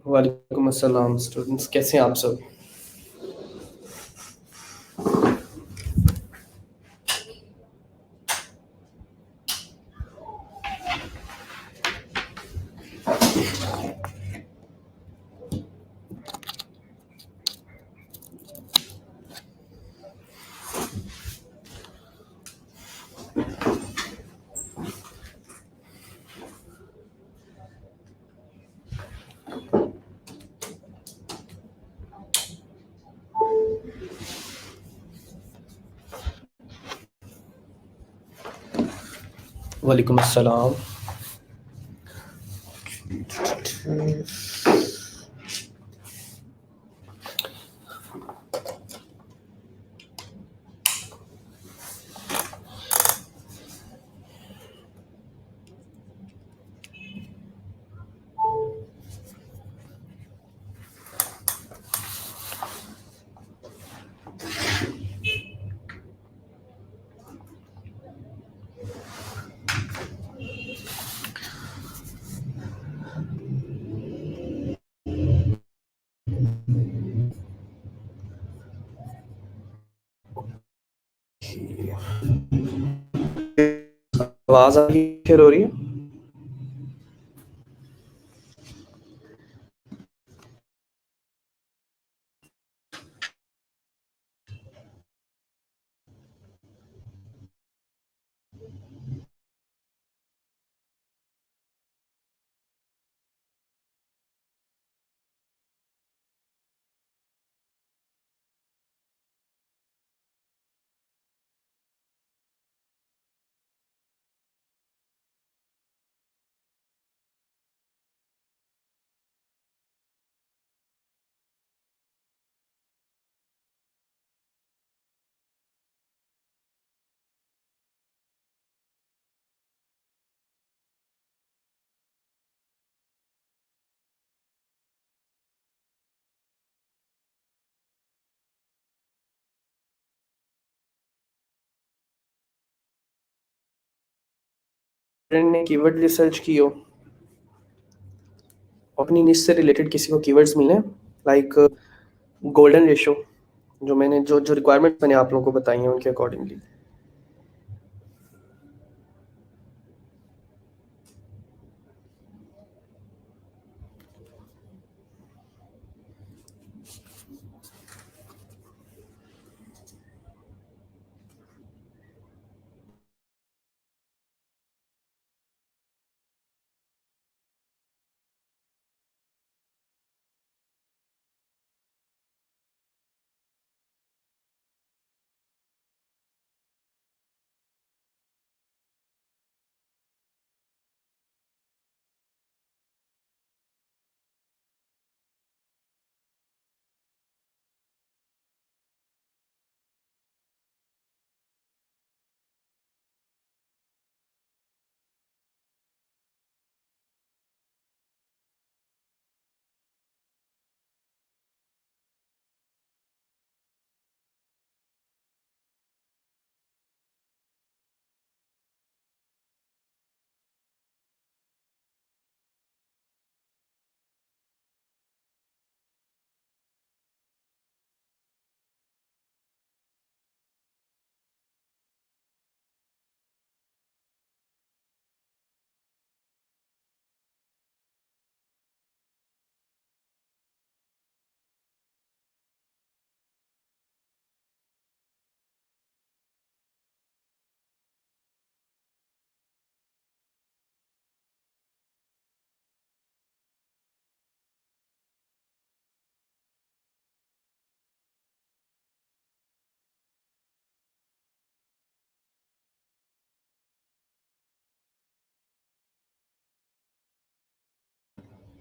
वालेकुम अस्सलाम स्टूडेंट्स, कैसे हैं आप सब? वालेकुम अस्सलाम। आवाज़ आ रही है, हो रही है? फ्रेंड ने कीवर्ड रिसर्च की हो, अपनी निश से रिलेटेड किसी को कीवर्ड्स मिले, लाइक गोल्डन रेशो, जो मैंने जो जो रिक्वायरमेंट्स मैंने आप लोगों को बताई हैं उनके अकॉर्डिंगली।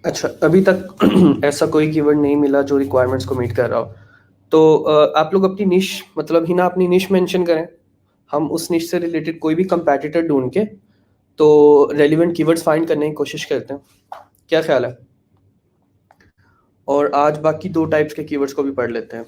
अच्छा, अभी तक ऐसा कोई कीवर्ड नहीं मिला जो रिक्वायरमेंट्स को मीट कर रहा हो। तो आप लोग अपनी निश, मतलब ही ना अपनी निश मेंशन करें, हम उस निश से रिलेटेड कोई भी कंपैटिटर ढूंढ के तो रेलिवेंट कीवर्ड्स फाइंड करने की कोशिश करते हैं। क्या ख्याल है? और आज बाकी दो टाइप्स के कीवर्ड्स को भी पढ़ लेते हैं।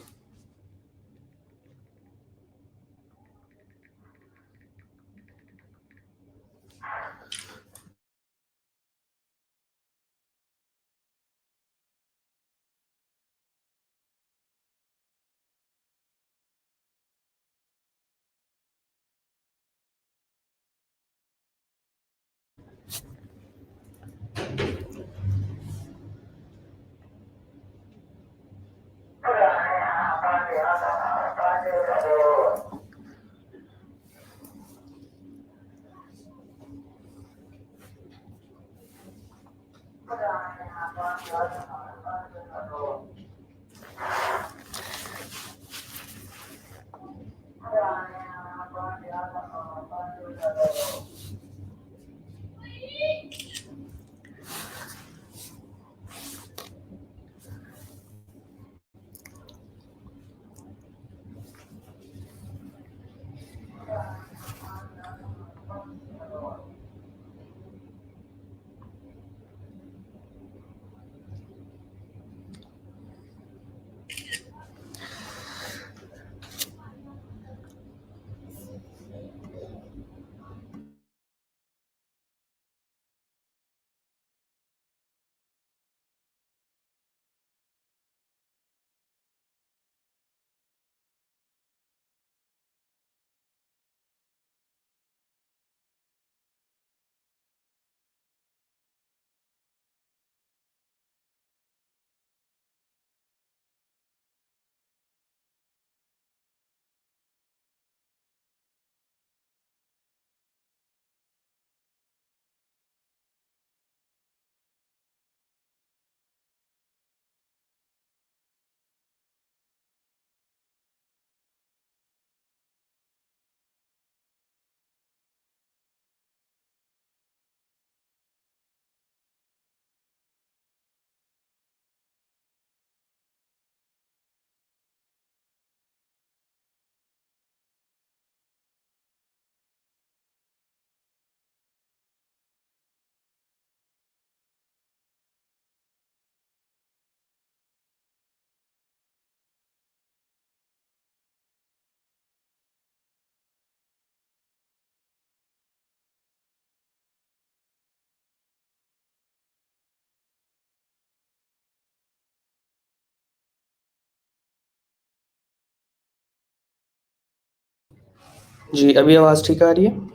जी, अभी आवाज़ ठीक आ रही है?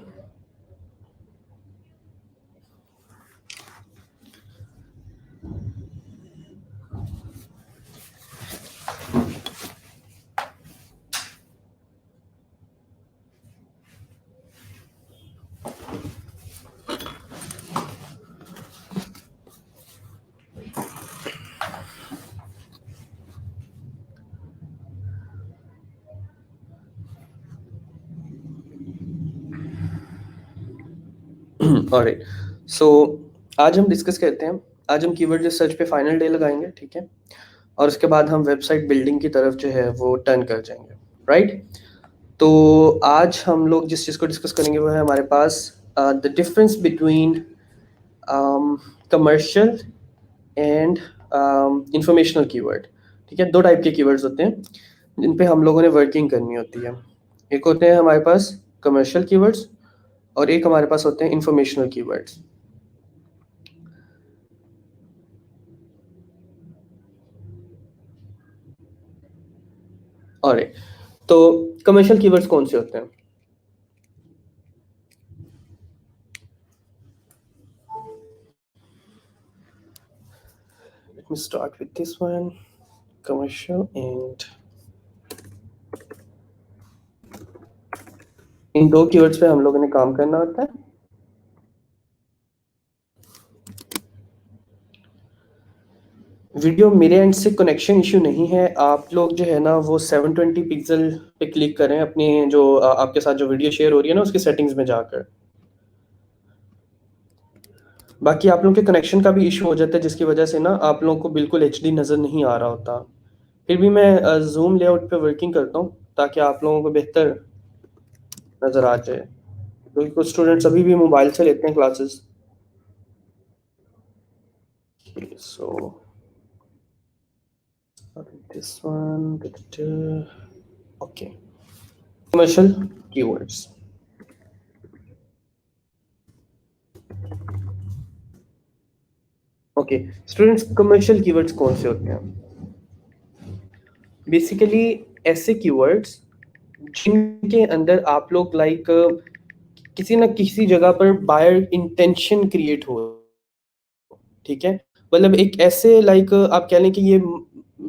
ऑलराइट। सो आज हम डिस्कस करते हैं, आज हम कीवर्ड रिसर्च पे फाइनल डे लगाएँगे, ठीक है? और उसके बाद हम वेबसाइट बिल्डिंग की तरफ जो है वो टर्न कर जाएँगे, राइट? तो आज हम लोग जिस चीज़ को डिस्कस करेंगे वो है हमारे पास the difference between commercial and informational keyword, ठीक है? 2 टाइप के कीवर्ड्स होते हैं, जिन पे हम लोगों ने वर्किंग करनी होती है। एक होते हैं हमारे पास कमर्शियल कीवर्ड्स और एक हमारे पास होते हैं इंफॉर्मेशनल कीवर्ड्स। ऑलराइट, तो कमर्शियल कीवर्ड्स कौन से होते हैं? Let me start with this one, commercial and in 2 keywords पे हम लोगों ने काम करना होता है। वीडियो मेरे एंड से कनेक्शन इश्यू नहीं है, आप लोग जो है ना वो 720 पिक्सल पे क्लिक करें अपनी जो आपके साथ जो वीडियो शेयर हो रही है ना उसकी सेटिंग्स में जाकर। बाकी आप लोगों के कनेक्शन का भी इश्यू हो जाता है जिसकी वजह से ना आप लोगों को बिल्कुल एचडी नज़र नहीं आ रहा होता। फिर भी मैं ज़ूम लेआउट पे वर्किंग करता हूँ ताकि आप लोगों को बेहतर नज़र आ जाए, क्योंकि कुछ स्टूडेंट्स अभी भी मोबाइल से लेते हैं classes. So this one, okay, commercial keywords। Okay students, commercial keywords कौन से होते हैं? बेसिकली ऐसे कीवर्ड्स जिनके अंदर आप लोग लाइक किसी ना किसी जगह पर बायर इंटेंशन क्रिएट हो, ठीक है? मतलब एक ऐसे लाइक आप कह लें कि ये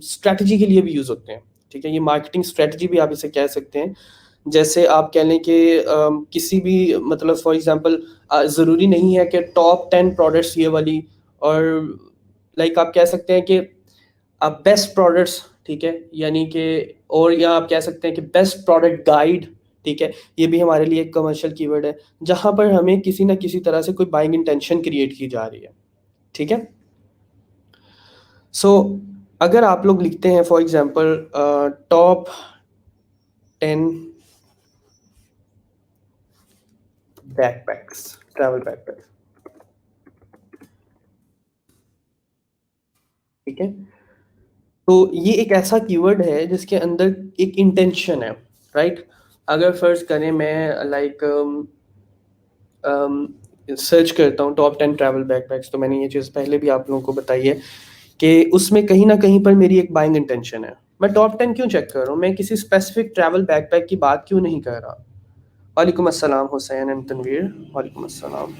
स्ट्रैटेजी के लिए भी यूज होते हैं, ठीक है, ये मार्केटिंग स्ट्रेटजी भी आप इसे कह सकते हैं। जैसे आप कह लें कि किसी भी मतलब फॉर एग्जांपल ज़रूरी नहीं है कि टॉप 10 प्रोडक्ट्स ये वाली, और लाइक आप कह सकते हैं कि बेस्ट प्रोडक्ट्स, ठीक है, यानी कि, और या आप कह सकते हैं कि बेस्ट प्रोडक्ट गाइड, ठीक है, ये भी हमारे लिए एक कमर्शियल कीवर्ड है, जहाँ पर हमें किसी ना किसी तरह से कोई बाइंग इंटेंशन क्रिएट की जा रही है, ठीक है। सो अगर आप लोग लिखते हैं for example top 10 backpacks, travel backpacks, ठीक है, तो ये एक ऐसा कीवर्ड है जिसके अंदर एक इंटेंशन है, राइट। अगर फर्ज करें मैं लाइक सर्च करता हूँ टॉप 10 ट्रैवल बैकपैक्स, तो मैंने ये चीज़ पहले भी आप लोगों को बताई है कि उसमें कहीं ना कहीं पर मेरी एक बाइंग इंटेंशन है। मैं टॉप 10 क्यों चेक कर रहा हूँ, मैं किसी स्पेसिफिक ट्रैवल बैकपैक की बात क्यों नहीं कर रहा। वालेकुम अस्सलाम हुसैन एंड तनवीर, वालेकुम अस्सलाम।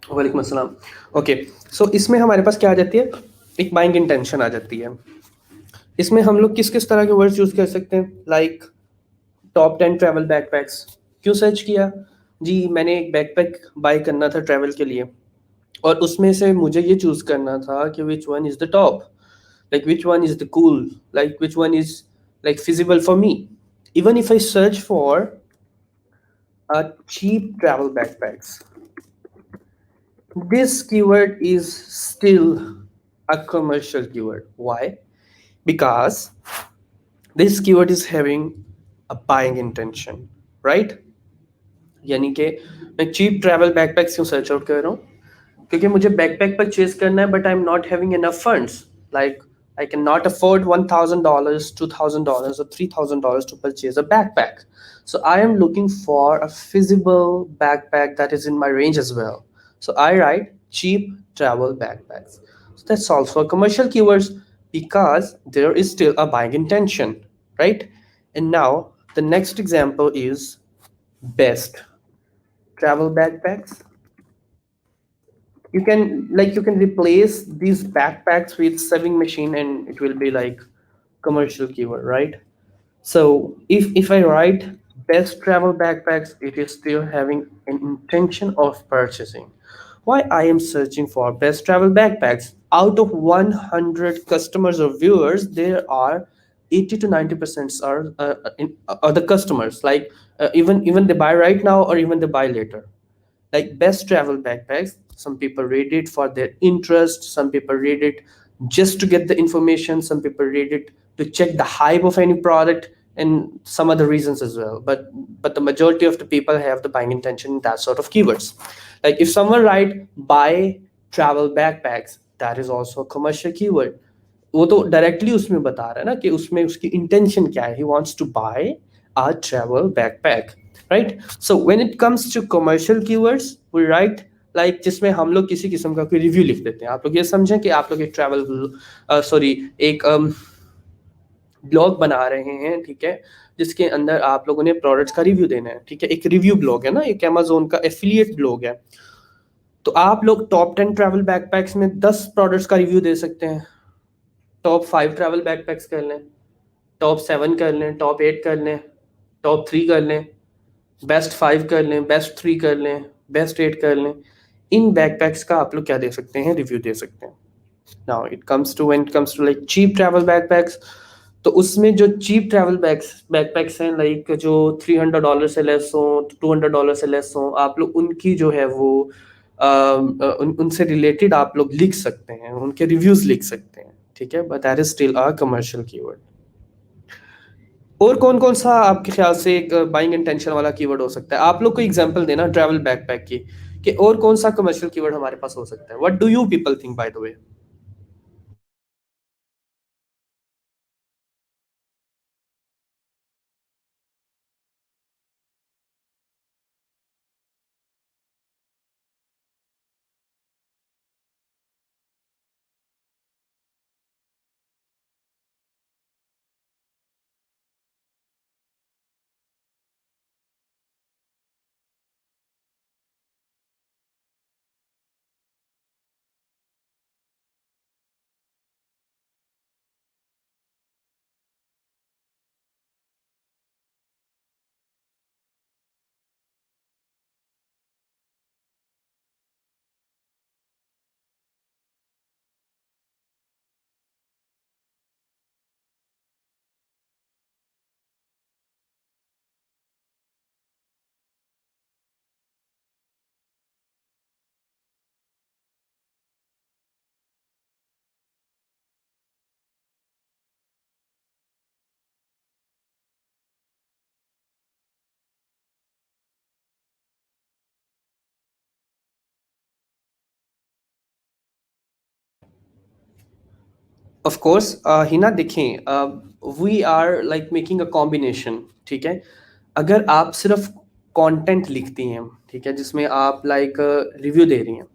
वालेकुम अस्सलाम। ओके, सो इसमें हमारे पास क्या आ जाती है, एक बाइंग इंटेंशन आ जाती है। इसमें हम लोग किस किस तरह के वर्ड्स यूज़ कर सकते हैं, लाइक टॉप 10 ट्रैवल बैकपैक्स। क्यों सर्च किया जी, मैंने एक बैकपैक बाय करना था ट्रैवल के लिए, और उसमें से मुझे ये चूज़ करना था कि which one is the top, like which one is the cool, like which one is like feasible for me. Even if I search for a cheap travel backpacks, this keyword is still a commercial keyword. Why? Because this keyword is having a buying intention, right? यानी कि मैं cheap travel backpacks क्यों search out कर रहा हूँ, क्योंकि मुझे backpack purchase करना है, but I am not having enough funds, like I can not afford $1,000, $2,000 or $3,000 to purchase a backpack. So I am looking for a feasible backpack that is in my range as well. So I write cheap travel backpacks. So that's also a commercial keywords because there is still a buying intention, right? And now the next example is best travel backpacks. You can replace these backpacks with sewing machine and it will be like commercial keyword, right? So if I write best travel backpacks, it is still having an intention of purchasing. Why I am searching for best travel backpacks? Out of 100 customers or viewers, there are 80 to 90% are the customers. Like even they buy right now or even they buy later, like best travel backpacks. Some people read it for their interest, some people read it just to get the information, some people read it to check the hype of any product, and some other reasons as well. But the majority of the people have the buying intention in that sort of keywords. Like if someone write buy travel backpacks, that is also a commercial keyword. वो तो directly उसमें बता रहा है ना कि उसमें उसकी इंटेंशन क्या है, he wants to buy a travel backpack, right. So when it comes to commercial keywords we write like जिसमें हम लोग किसी किस्म का कोई रिव्यू लिख देते हैं। आप लोग ये समझें कि आप लोग एक ट्रैवल सॉरी एक ब्लॉग बना रहे हैं, ठीक है, जिसके अंदर आप लोगों ने प्रोडक्ट्स का रिव्यू देना है, ठीक है, एक रिव्यू ब्लॉग है ना, एक अमेजोन का एफिलिएट ब्लॉग है। तो आप लोग टॉप 10 ट्रैवल बैकपैक्स में 10 प्रोडक्ट्स का रिव्यू दे सकते हैं, टॉप 5 ट्रैवल बैकपैक्स कर लें, टॉप 7 कर लें, टॉप 8 कर लें, टॉप 3 कर लें, बेस्ट 5 कर लें, बेस्ट 3 कर लें, बेस्ट 8 कर लें। इन बैकपैक्स का आप लोग क्या दे सकते हैं, रिव्यू दे सकते हैं। Now when it comes to like cheap travel backpacks, तो उसमें जो चीप ट्रैवल बैकपैक्स हैं, लाइक जो $300 से लेस हो, $200 से लेस हो, आप लोग उनकी जो है वो उनसे रिलेटेड आप लोग लिख सकते हैं, उनके रिव्यूज लिख सकते हैं, ठीक है, but that is still a commercial keyword. और कौन कौन सा आपके ख्याल से एक बाइंग इंटेंशन वाला कीवर्ड हो सकता है, आप लोग कोई एग्जांपल देना ट्रैवल बैकपैक की कि और कौन सा कमर्शियल कीवर्ड हमारे पास हो सकता है. What do you people think by the way? Of course हिना देखें, we are like making a combination. ठीक है, अगर आप सिर्फ कंटेंट लिखती हैं, ठीक है, जिसमें आप लाइक रिव्यू दे रही हैं,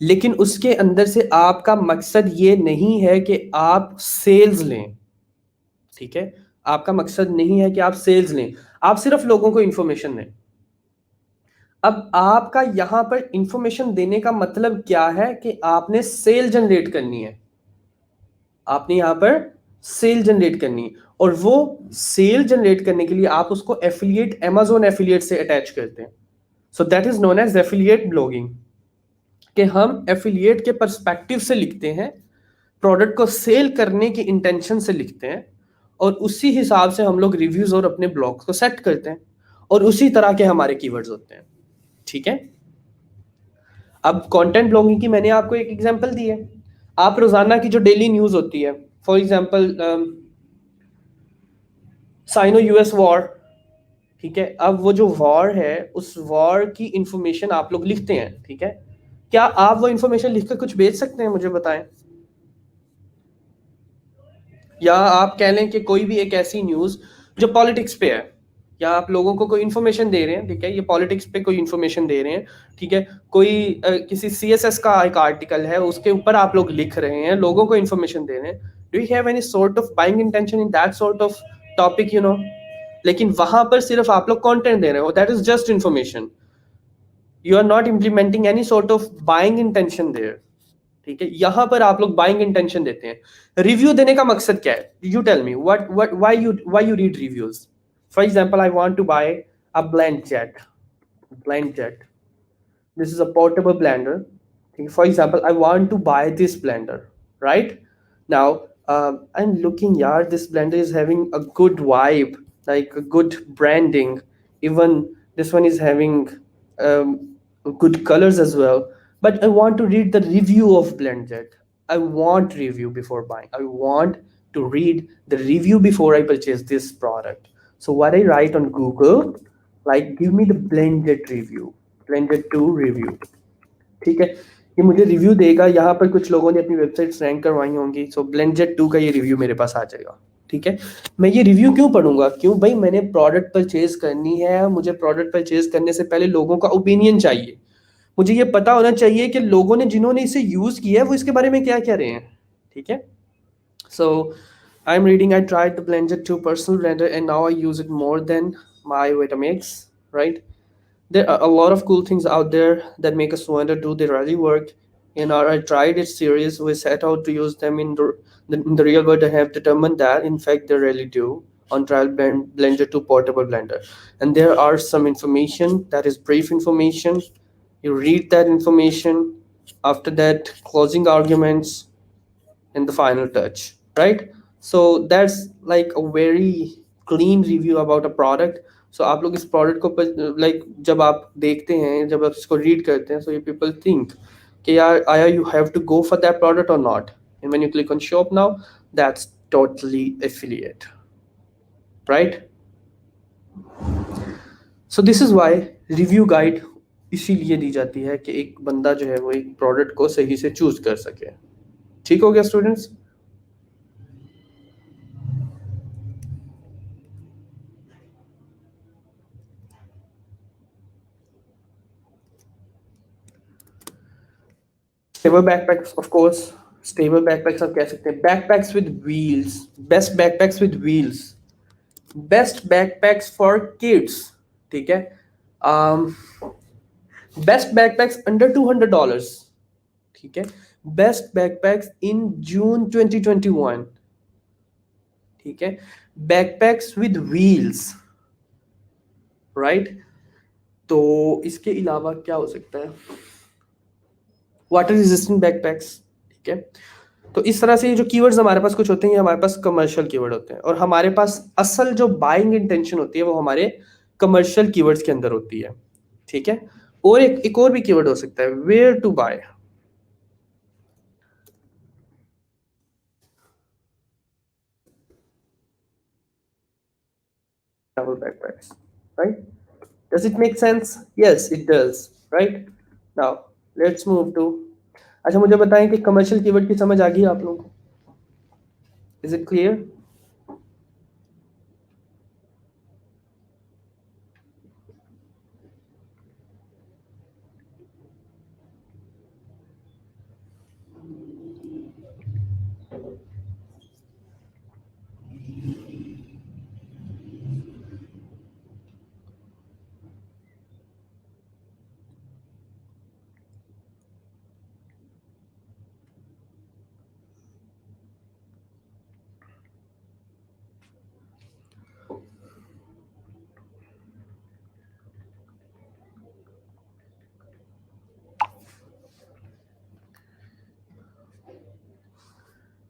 लेकिन उसके अंदर से आपका मकसद ये नहीं है कि आप सेल्स लें. ठीक है, आपका मकसद नहीं है कि आप सेल्स लें, आप सिर्फ लोगों को इंफॉर्मेशन दें. अब आपका यहां पर इंफॉर्मेशन देने का मतलब क्या है कि आपने सेल जनरेट करनी है. आपने यहाँ पर सेल जनरेट करनी है, और वो सेल जनरेट करने के लिए आप उसको एफिलिएट, Amazon एफिलिएट से अटैच करते हैं. So that is known as affiliate blogging, कि हम एफिलिएट के पर्सपेक्टिव से लिखते हैं, प्रोडक्ट को सेल करने की इंटेंशन से लिखते हैं, और उसी हिसाब से हम लोग रिव्यूज और अपने ब्लॉग्स को सेट करते हैं, और उसी तरह के हमारे कीवर्ड्स होते हैं. ठीक है, अब कंटेंट ब्लॉगिंग की मैंने आपको एक एग्जांपल दी है. आप रोजाना की जो डेली न्यूज होती है, for example Sino US war, ठीक है, अब वो जो वॉर है, उस वॉर की इंफॉर्मेशन आप लोग लिखते हैं. ठीक है, क्या आप वो इंफॉर्मेशन लिखकर कुछ बेच सकते हैं? मुझे बताएं. या आप कह लें कि कोई भी एक ऐसी न्यूज जो पॉलिटिक्स पे है, या आप लोगों को कोई इन्फॉर्मेशन दे रहे हैं, ठीक है, ये पॉलिटिक्स पे कोई इन्फॉर्मेशन दे रहे हैं, ठीक है, कोई किसी सीएसएस का एक आर्टिकल है, उसके ऊपर आप लोग लिख रहे हैं, लोगों को इन्फॉर्मेशन दे रहे हैं. Do you have any sort of buying intention in that sort of topic, you know? लेकिन वहां पर सिर्फ आप लोग कंटेंट दे रहे हो, that is just information. You are not implementing any sort of buying intention there. ठीक है, यहां पर आप लोग बाइंग इंटेंशन देते हैं. रिव्यू देने का मकसद क्या है? You tell me what why you read reviews. For example, I want to buy a BlendJet. This is a portable blender. For example, I want to buy this blender, right? Now, I'm looking, yeah, this blender is having a good vibe, like a good branding. Even this one is having um, good colors as well. But I want to read the review of BlendJet. I want review before buying. I want to read the review before I purchase this product. So what I write on Google, like, give me the BlendJet review, BlendJet 2 review. ठीक है, ये मुझे review देगा. यहाँ पर कुछ लोगों ने अपनी वेबसाइट्स रैंक करवाई होंगी, सो ब्लेंडजेट 2 का ये रिव्यू मेरे पास आ जाएगा. ठीक है, मैं ये रिव्यू क्यों पढ़ूंगा? क्यों भाई, मैंने प्रोडक्ट परचेज करनी है, मुझे प्रोडक्ट परचेज करने से पहले लोगों का ओपिनियन चाहिए. मुझे ये पता होना चाहिए कि लोगों ने, जिन्होंने इसे यूज किया है, वो इसके बारे में क्या कह रहे हैं. ठीक है, so I'm reading, I tried the BlendJet 2 personal blender and now I use it more than my Vitamix, right? There are a lot of cool things out there that make us wonder, do they really work? In our I tried it series, we set out to use them in the real world and have determined that in fact they really do on trial blender to portable blender. And there are some information that is brief information. You read that information, after that closing arguments, and the final touch, right? So that's like a very clean review about a product. So आप लोग इस product को like जब आप देखते हैं, जब आप इसको रीड करते हैं, so you people think कि यार आया you have to go for that product or not. And when you click on shop now, that's totally affiliate, right? So this is why review guide इसीलिए दी जाती है कि एक बंदा जो है वो एक प्रोडक्ट को सही से चूज कर सके। ठीक हो गया students? Stable backpacks, of course stable backpacks आप कह सकते हैं backpacks with wheels, best backpacks with wheels, best backpacks for kids. ठीक है, बेस्ट बैकपैक्स अंडर $200। ठीक है, बेस्ट बैकपैक्स इन जून 2021। ठीक है, बैकपैक्स विद व्हील्स, राइट। तो इसके अलावा क्या हो सकता है? Water resistant backpacks. ठीक है, तो इस तरह से ये जो कीवर्ड्स हमारे पास कुछ होते हैं, ये हमारे पास कमर्शियल कीवर्ड होते हैं, और हमारे पास असल जो बाइंग इंटेंशन होती है वो हमारे कमर्शियल कीवर्ड्स के अंदर होती है। ठीक है, और एक और भी कीवर्ड हो सकता है, where to buy. Travel backpacks, right? Does it make sense? Yes, it does, right? Now, let's move to, अच्छा मुझे बताएं कि कमर्शियल कीवर्ड की समझ आ गई आप लोगों को? Is it clear?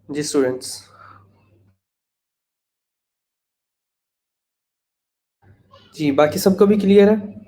जी स्टूडेंट्स, जी बाकी सबको भी क्लियर है?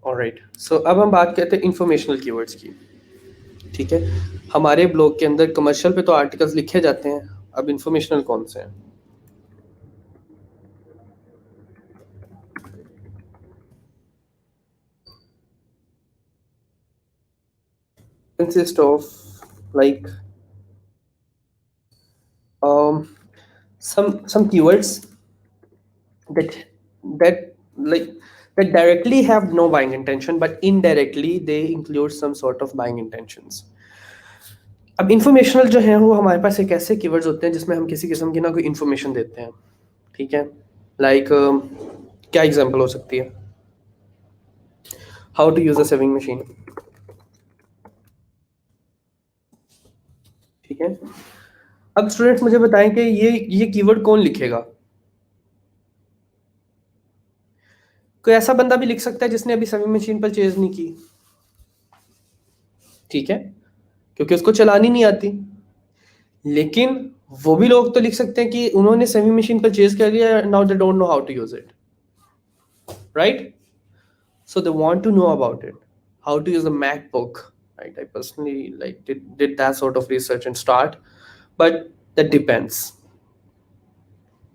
ऑलराइट, सो अब हम बात करते हैं इंफॉर्मेशनल कीवर्ड्स की। ठीक है, हमारे ब्लॉग के अंदर कमर्शियल पे तो आर्टिकल्स लिखे जाते हैं, अब इंफॉर्मेशनल कौन से हैं? Consist of like um, some keywords that that like that directly have no buying intention, but indirectly they include some sort of buying intentions. अब इंफॉर्मेशनल जो है वो हमारे पास एक ऐसे कीवर्ड्स होते हैं जिसमें हम किसी किस्म की ना कोई इन्फॉर्मेशन देते हैं। ठीक है, लाइक क्या एग्जांपल हो सकती है? How to use a sewing machine. ठीक है, अब स्टूडेंट्स मुझे बताएं कि ये कीवर्ड कौन लिखेगा? कोई ऐसा बंदा भी लिख सकता है जिसने अभी सेविंग मशीन परचेज नहीं की। ठीक है, क्योंकि उसको चलानी नहीं आती। लेकिन वो भी लोग तो लिख सकते हैं कि उन्होंने सेविंग मशीन परचेज कर लिया, now they don't know how to use it, right? So they want to know about it, how to use a MacBook, right? I personally like did that sort of research and start, but that depends.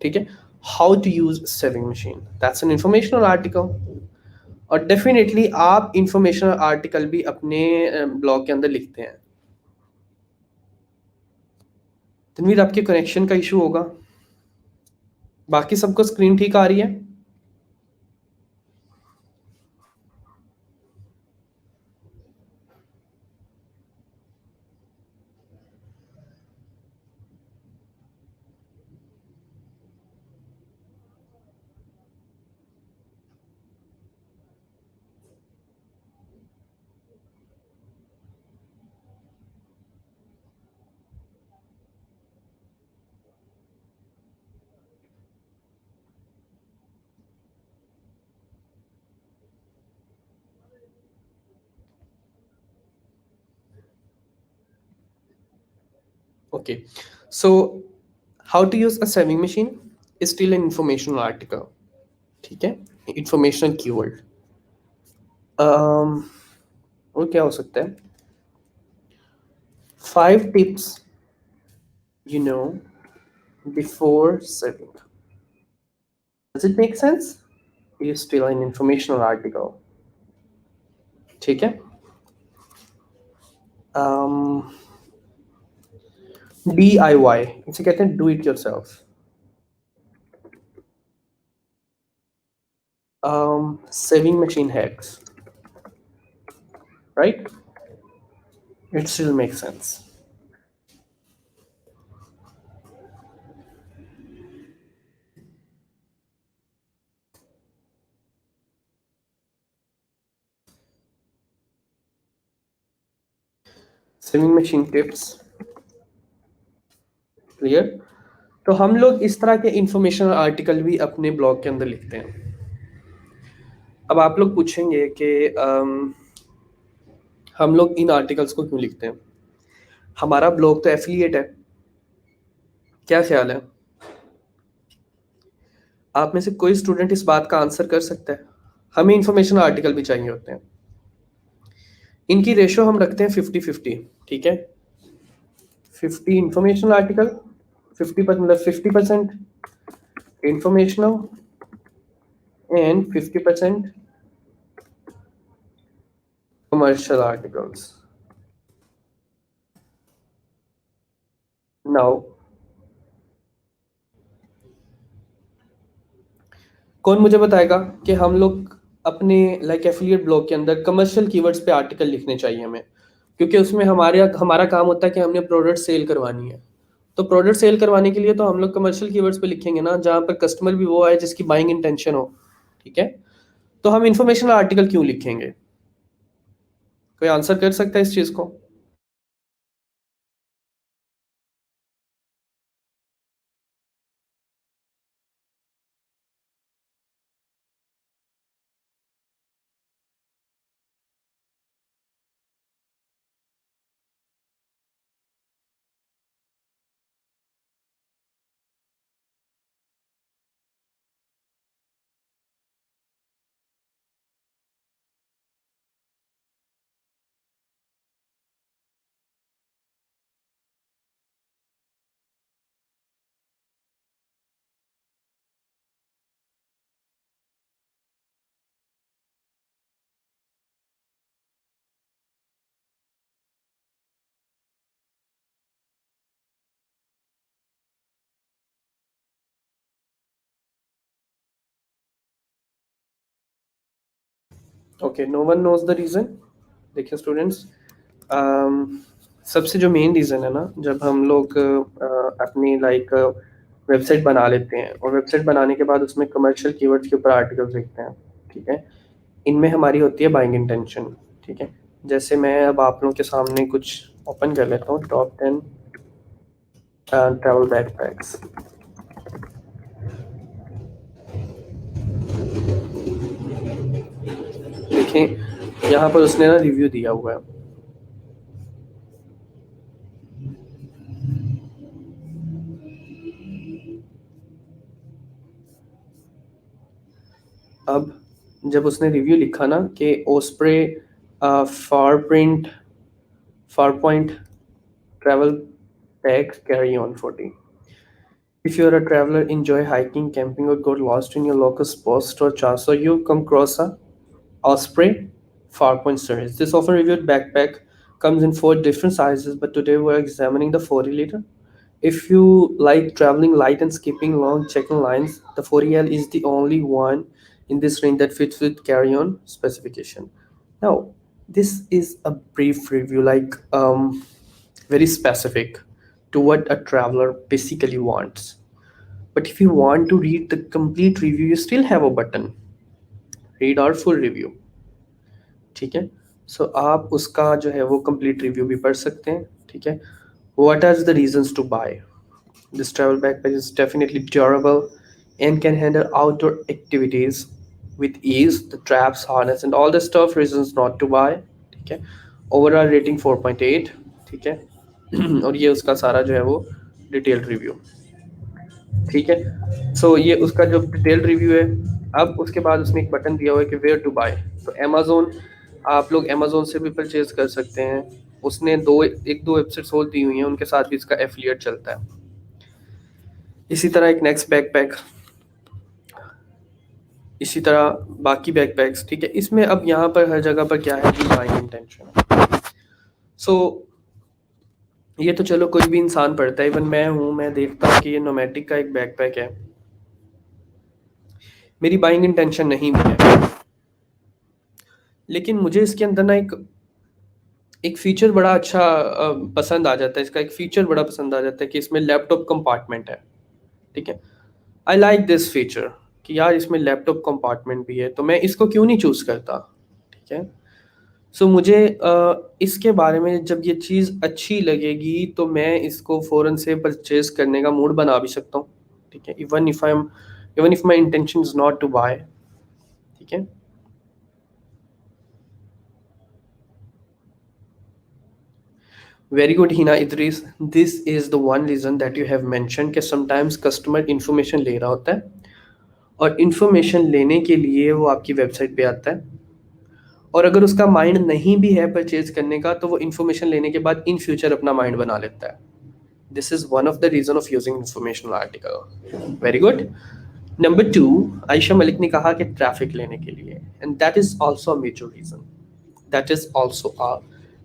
ठीक है, how to use saving machine, that's an informational article, और definitely आप informational article भी अपने blog के अंदर लिखते हैं। तनवीर आपके कनेक्शन का इशू होगा, बाकी सबको स्क्रीन ठीक आ रही है? Okay, So how to use a saving machine is still an informational article. ठीक है, informational keyword. और क्या हो सकता है? 5 tips you know before saving. Does it make sense? It is still an informational article. ठीक है. DIY इसे कहते हैं, do it yourself. Saving machine hacks, right? It still makes sense. Saving machine tips clear. तो हम लोग इस तरह के इंफॉर्मेशनल आर्टिकल भी अपने ब्लॉग के अंदर लिखते हैं. अब आप लोग पूछेंगे कि हम लोग इन आर्टिकल्स को क्यों लिखते हैं? हमारा ब्लॉग तो एफिलिएट है. क्या ख्याल है? आप में से कोई स्टूडेंट इस बात का आंसर कर सकता है? हमें इंफॉर्मेशनल आर्टिकल भी चाहिए होते हैं. इनकी रेशो हम रखते हैं 50-50. ठीक है, 50 informational article, 50% informational and 50% commercial articles. Now, कौन मुझे बताएगा कि हम लोग अपने लाइक एफिलिएट ब्लॉग के अंदर कमर्शियल कीवर्ड्स पे आर्टिकल लिखने चाहिए हमें, क्योंकि उसमें हमारा काम होता है कि हमने प्रोडक्ट सेल करवानी है. तो प्रोडक्ट सेल करवाने के लिए तो हम लोग कमर्शियल कीवर्ड्स पे लिखेंगे ना, जहाँ पर कस्टमर भी वो आए जिसकी बाइंग इंटेंशन हो. ठीक है, तो हम इंफॉर्मेशनल आर्टिकल क्यों लिखेंगे? कोई आंसर कर सकता है इस चीज़ को? Okay, no one knows the reason. देखिए स्टूडेंट्स, सबसे जो मेन रीज़न है ना, जब हम लोग अपनी लाइक वेबसाइट बना लेते हैं और वेबसाइट बनाने के बाद उसमें कमर्शियल कीवर्ड्स के ऊपर आर्टिकल्स लिखते हैं. ठीक है, इनमें हमारी होती है बाइंग इंटेंशन. ठीक है, जैसे मैं अब आप लोगों के सामने कुछ ओपन कर लेता हूँ. Top 10 travel backpacks. देखें यहाँ पर उसने ना रिव्यू दिया हुआ है. अब जब उसने रिव्यू लिखा ना कि Osprey Farpoint travel bag carry on 40. If you're a traveler, enjoy hiking, camping, or got lost in your local sports store, chances are you come across a Osprey Farpoint series. This often reviewed backpack comes in 4 different sizes, but today we're examining the 40 liter. If you like traveling light and skipping long checking lines, the 40L is the only one in this range that fits with carry-on specification. Now, this is a brief review, like very specific to what a traveler basically wants. But if you want to read the complete review, you still have a button, read our full review. ठीक है, सो आप उसका जो है वो complete review भी पढ़ सकते हैं. ठीक है, what are the reasons to buy? This travel backpack is definitely durable and can handle outdoor activities with ease. The straps, harness, and all the stuff reasons not to buy. ठीक है, overall rating 4.8. ठीक है, और ये उसका सारा जो है वो डिटेल्ड रिव्यू, ठीक है। सो ये उसका जो डिटेल्ड रिव्यू है। अब उसके बाद उसने एक बटन दिया हुआ है कि वेयर टू बाय। तो अमेजोन, आप लोग अमेजोन से भी परचेज कर सकते हैं। उसने एक दो वेबसाइट्स और दी हुई हैं, उनके साथ भी इसका एफिलिएट चलता है। इसी तरह एक नेक्स्ट बैकपैक, इसी तरह बाकी बैकपैक्स, ठीक है। इसमें अब यहाँ पर हर जगह पर क्या है कि बाइंग इंटेंशन। सो ये तो चलो कोई भी इंसान पढ़ता है, इवन मैं हूँ, मैं देखता हूँ कि ये नोमैटिक का एक बैकपैक है, मेरी बाइंग इंटेंशन नहीं भी है, लेकिन मुझे इसके अंदर ना एक एक फीचर बड़ा अच्छा पसंद आ जाता है। इसका एक फीचर बड़ा पसंद आ जाता है कि इसमें लैपटॉप कंपार्टमेंट है, ठीक है। आई लाइक दिस फीचर कि यार इसमें लैपटॉप कंपार्टमेंट भी है, तो मैं इसको क्यों नहीं चूज़ करता, ठीक है। सो मुझे इसके बारे में जब ये चीज़ अच्छी लगेगी तो मैं इसको फ़ौरन से परचेज करने का मूड बना भी सकता हूँ, ठीक है। Even if my intention is not to buy, ठीक है। Very good Hina Idris, this is the one reason that you have mention कि समटाइम्स कस्टमर इंफॉर्मेशन ले रहा होता है और इंफॉर्मेशन लेने के लिए वो आपकी वेबसाइट पे आता है, और अगर उसका माइंड नहीं भी है परचेज करने का तो वो इंफॉर्मेशन लेने के बाद इन फ्यूचर अपना माइंड बना लेता है। This is one of the reason of using informational article. Very good. Number two, Ayesha Malik ने कहा कि ट्रैफिक लेने के लिए, and that is also a major reason, that is also a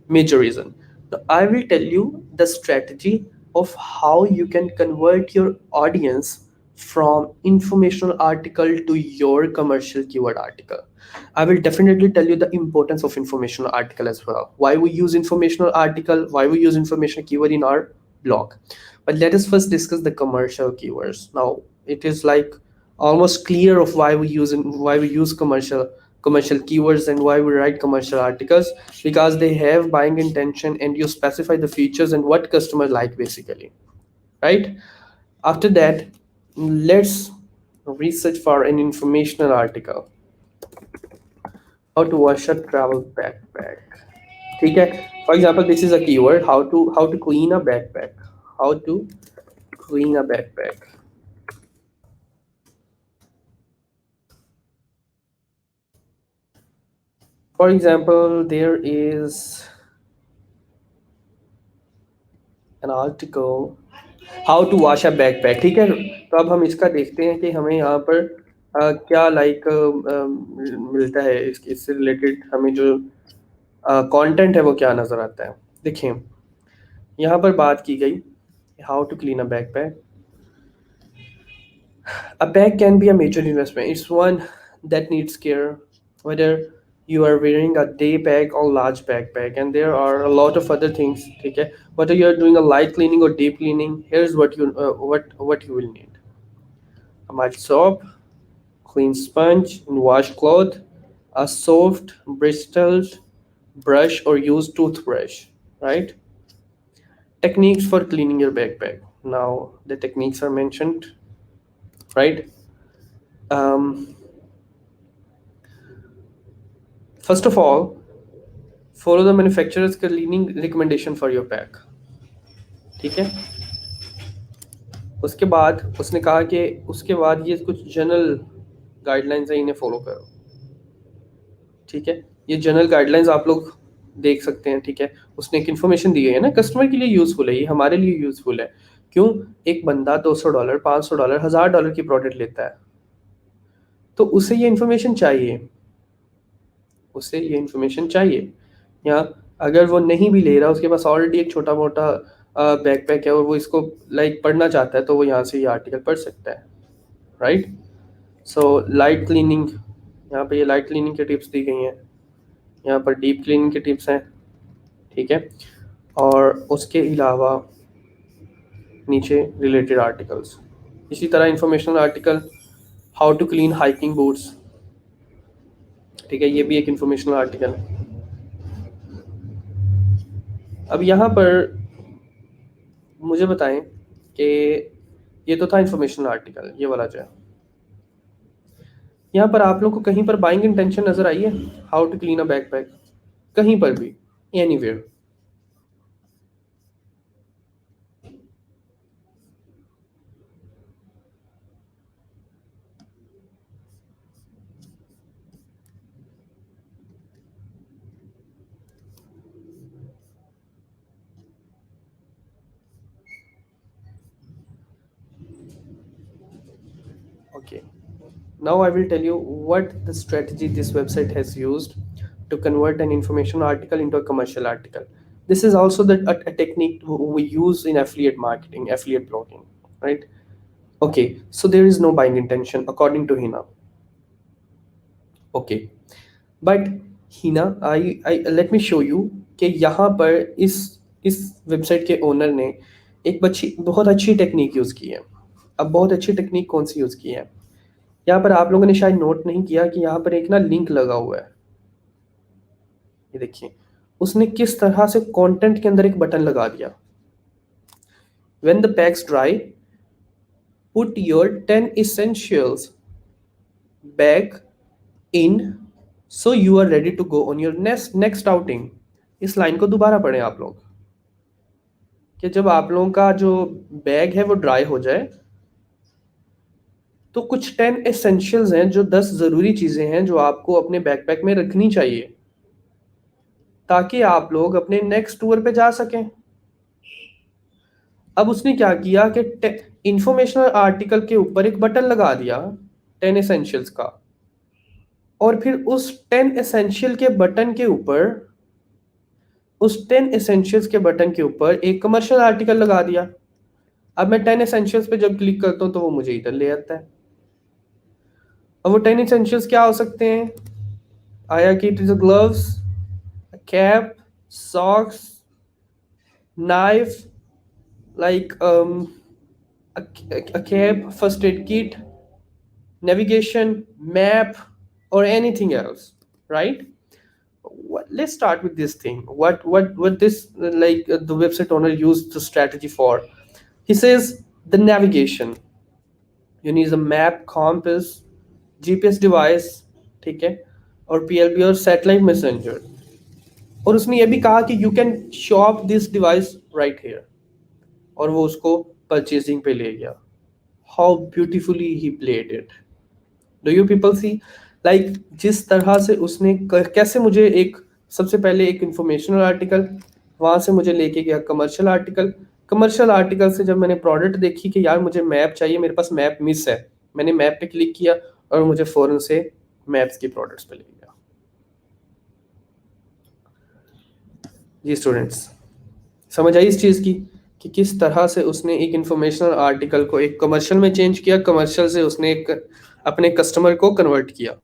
major reason. Now, I will tell you the strategy of how you can convert your audience from informational article to your commercial keyword article. I will definitely tell you the importance of informational article as well. Why we use informational article, why we use informational keyword in our blog. But let us first discuss the commercial keywords. Now, it is like almost clear of why we use commercial keywords and why we write commercial articles, because they have buying intention and you specify the features and what customers like basically, right? After that, let's research for an informational article. How to wash a travel backpack, ठीक है। For example, this is a keyword, how to clean a backpack, how to clean a backpack. For example, there is an article, how to wash a backpack, ठीक है। तो अब हम इसका देखते हैं कि हमें यहाँ पर क्या लाइक मिलता है, इससे रिलेटेड हमें जो कंटेंट है वो क्या नज़र आता है। देखिए यहाँ पर बात की गई how to clean a backpack. A bag can be a major investment. It's one that needs care, whether you are wearing a day bag or large backpack, and there are a lot of other things. Okay, whether you are doing a light cleaning or deep cleaning, here's what you will need: a mild soap, clean sponge, and washcloth, a soft bristled brush or used toothbrush. Right? Techniques for cleaning your backpack. Now the techniques are mentioned. Right? Um, First of all, follow the manufacturer's cleaning recommendation for your pack, ठीक है। उसके बाद उसने कहा कि उसके बाद ये कुछ जनरल गाइडलाइंस है, इन्हें फॉलो करो, ठीक है। ये जनरल गाइडलाइंस आप लोग देख सकते हैं, ठीक है। उसने एक इन्फॉर्मेशन दी है ना, कस्टमर के लिए यूजफुल है, ये हमारे लिए यूजफुल है। क्यों? एक बंदा $200 $500 $1000 की प्रोडक्ट लेता है, तो उसे ये इन्फॉर्मेशन चाहिए, उसे ये इन्फॉर्मेशन चाहिए। या अगर वो नहीं भी ले रहा, उसके पास ऑलरेडी एक छोटा मोटा बैकपैक है और वो इसको लाइक पढ़ना चाहता है, तो वो यहाँ से ये आर्टिकल पढ़ सकता है, राइट। सो लाइट क्लीनिंग, यहाँ पे ये लाइट क्लीनिंग की टिप्स दी गई हैं, यहाँ पर डीप क्लीनिंग की टिप्स हैं, ठीक है। और उसके अलावा नीचे रिलेटेड आर्टिकल्स, इसी तरह informational article, how to clean hiking boots, ठीक है, ये भी एक इंफॉर्मेशनल आर्टिकल है। अब यहाँ पर मुझे बताएं कि ये तो था इंफॉर्मेशनल आर्टिकल, ये वाला जो है, यहाँ पर आप लोग को कहीं पर बाइंग इंटेंशन नजर आई है? How to clean a backpack, कहीं पर भी, anywhere? Okay. Now I will tell you what the strategy this website has used to convert an information article into a commercial article. This is also a technique we use in affiliate marketing, affiliate blogging, right? Okay, so there is no buying intention according to Hina. Okay, but Hina, I let me show you कि यहाँ पर इस website के owner ने एक बहुत अच्छी technique use की है. अब बहुत अच्छी टेक्निक कौन सी यूज़ की है? यहाँ पर आप लोगों ने शायद नोट नहीं किया कि यहाँ पर एक ना लिंक लगा हुआ है. ये देखिए, उसने किस तरह से कंटेंट के अंदर एक बटन लगा दिया. When the bags dry, put your 10 essentials bag in so you are ready to go on your next outing. इस लाइन को दोबारा पढ़ें आप लोग कि जब आप लोगों का जो बैग है वो ड्राई हो जाए तो कुछ 10 एसेंशियल्स हैं, जो 10 ज़रूरी चीज़ें हैं जो आपको अपने बैकपैक में रखनी चाहिए ताकि आप लोग अपने नेक्स्ट टूर पे जा सकें. अब उसने क्या किया कि इंफॉर्मेशनल आर्टिकल के ऊपर एक बटन लगा दिया 10 एसेंशियल्स का, और फिर उस 10 एसेंशियल्स के बटन के ऊपर एक कमर्शियल आर्टिकल लगा दिया. अब मैं 10 एसेंशियल्स पे जब क्लिक करता हूँ तो वो मुझे इधर ले आता है. अब वो 10 एसेंशियल्स क्या हो सकते हैं? आया कि it is gloves, cap, socks, knife, like a cap, first aid kit, navigation, map, or anything else, right? Let's start with this thing. What this the website owner used the strategy for. He says the navigation. You need a map, compass, GPS device, ठीक है, और PLB और satellite messenger. और उसने ये भी कहा कि you can shop this device right here, और वो उसको परचेजिंग पे ले गया. How beautifully he played it. Do you people see? Like जिस तरह से उसने कैसे मुझे एक, सबसे पहले एक इंफॉर्मेशनल आर्टिकल, वहां से मुझे लेके गया कमर्शियल आर्टिकल. कमर्शियल आर्टिकल से जब मैंने प्रोडक्ट देखी कि यार मुझे मैप चाहिए, मेरे पास मैप मिस है, मैंने मैप पे क्लिक किया और मुझे फौरन से मैप्स की प्रोडक्ट्स पे ले गया. जी स्टूडेंट्स, समझ आई इस चीज़ की कि किस तरह से उसने एक इंफॉर्मेशनल आर्टिकल को एक कमर्शियल में चेंज किया, कमर्शियल से उसने एक अपने कस्टमर को कन्वर्ट किया.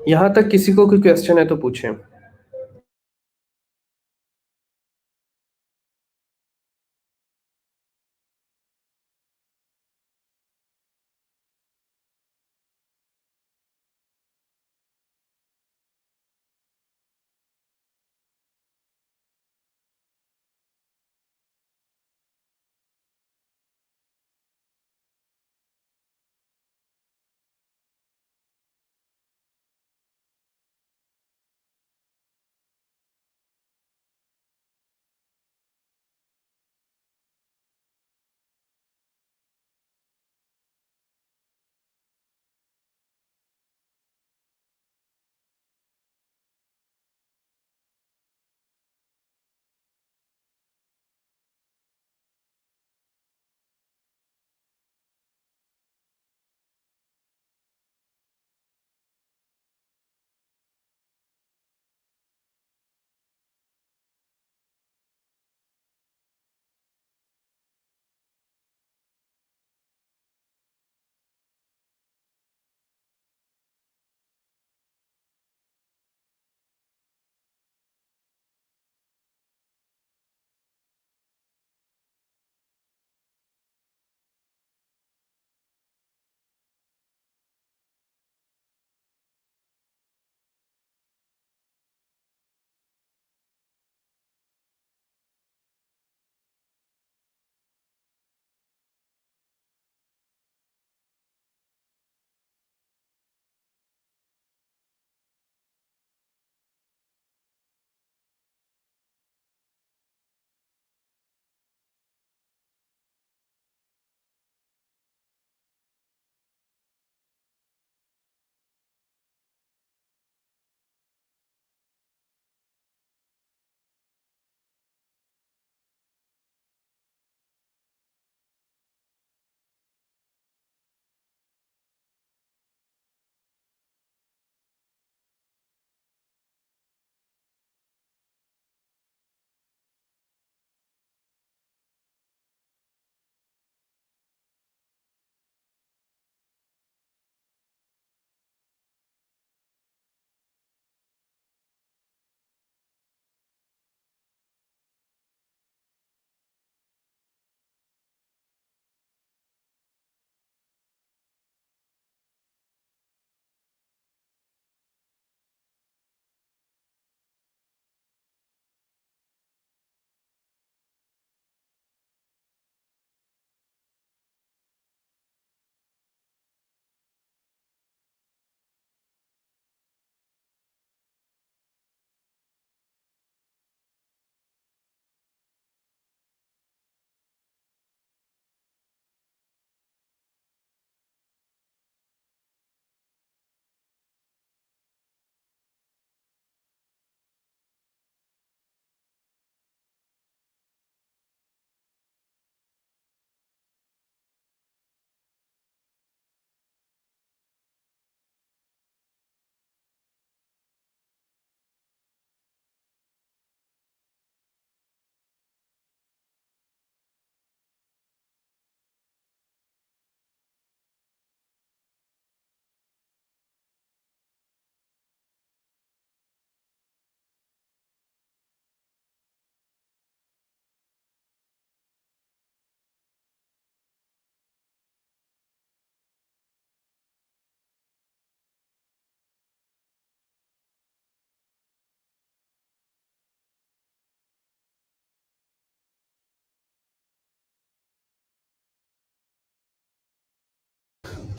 यहाँ तक किसी को कोई क्वेश्चन है तो पूछें.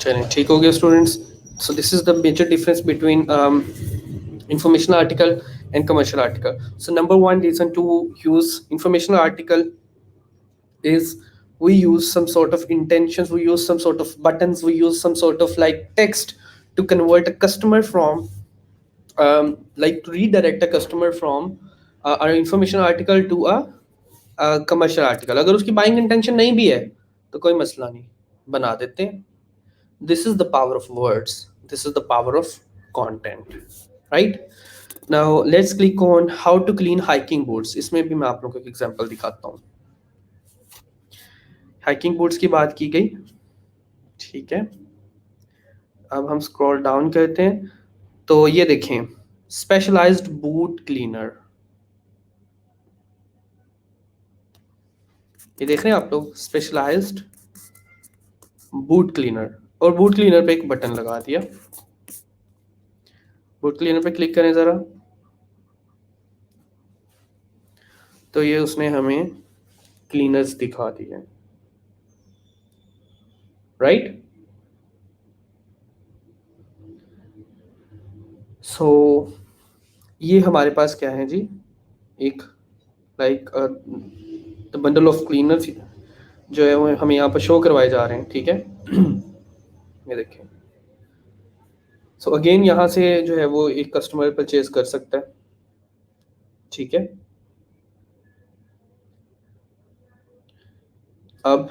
चलें, ठीक हो गया students. So this is the major difference between informational article and commercial article. So number one reason to use informational article is we use some sort of intentions, we use some sort of buttons, we use some sort of like text to convert a customer from like to redirect a customer from an information article to a commercial article. अगर उसकी buying intention नहीं भी है तो कोई मसला नहीं, बना देते हैं. This is the power of words, this is the power of content, right? Now let's click on how to clean hiking boots. इसमें भी मैं आप लोगों को एक एग्जांपल दिखाता हूँ. हाइकिंग बूट्स की बात की गई, ठीक है. अब हम स्क्रॉल डाउन करते हैं तो ये देखें, स्पेशलाइज्ड बूट क्लीनर, ये देख रहे हैं आप लोग, स्पेशलाइज्ड बूट क्लीनर. और बूट क्लीनर पे एक बटन लगा दिया. बूट क्लीनर पे क्लिक करें जरा, तो ये उसने हमें क्लीनर्स दिखा दिए, राइट. सो ये हमारे पास क्या है जी, एक लाइक बंडल ऑफ क्लीनर्स जो है वो हमें यहाँ पर शो करवाए जा रहे हैं, ठीक है. ये देखें. सो अगेन यहाँ से जो है वो एक कस्टमर परचेज कर सकता है, ठीक है. अब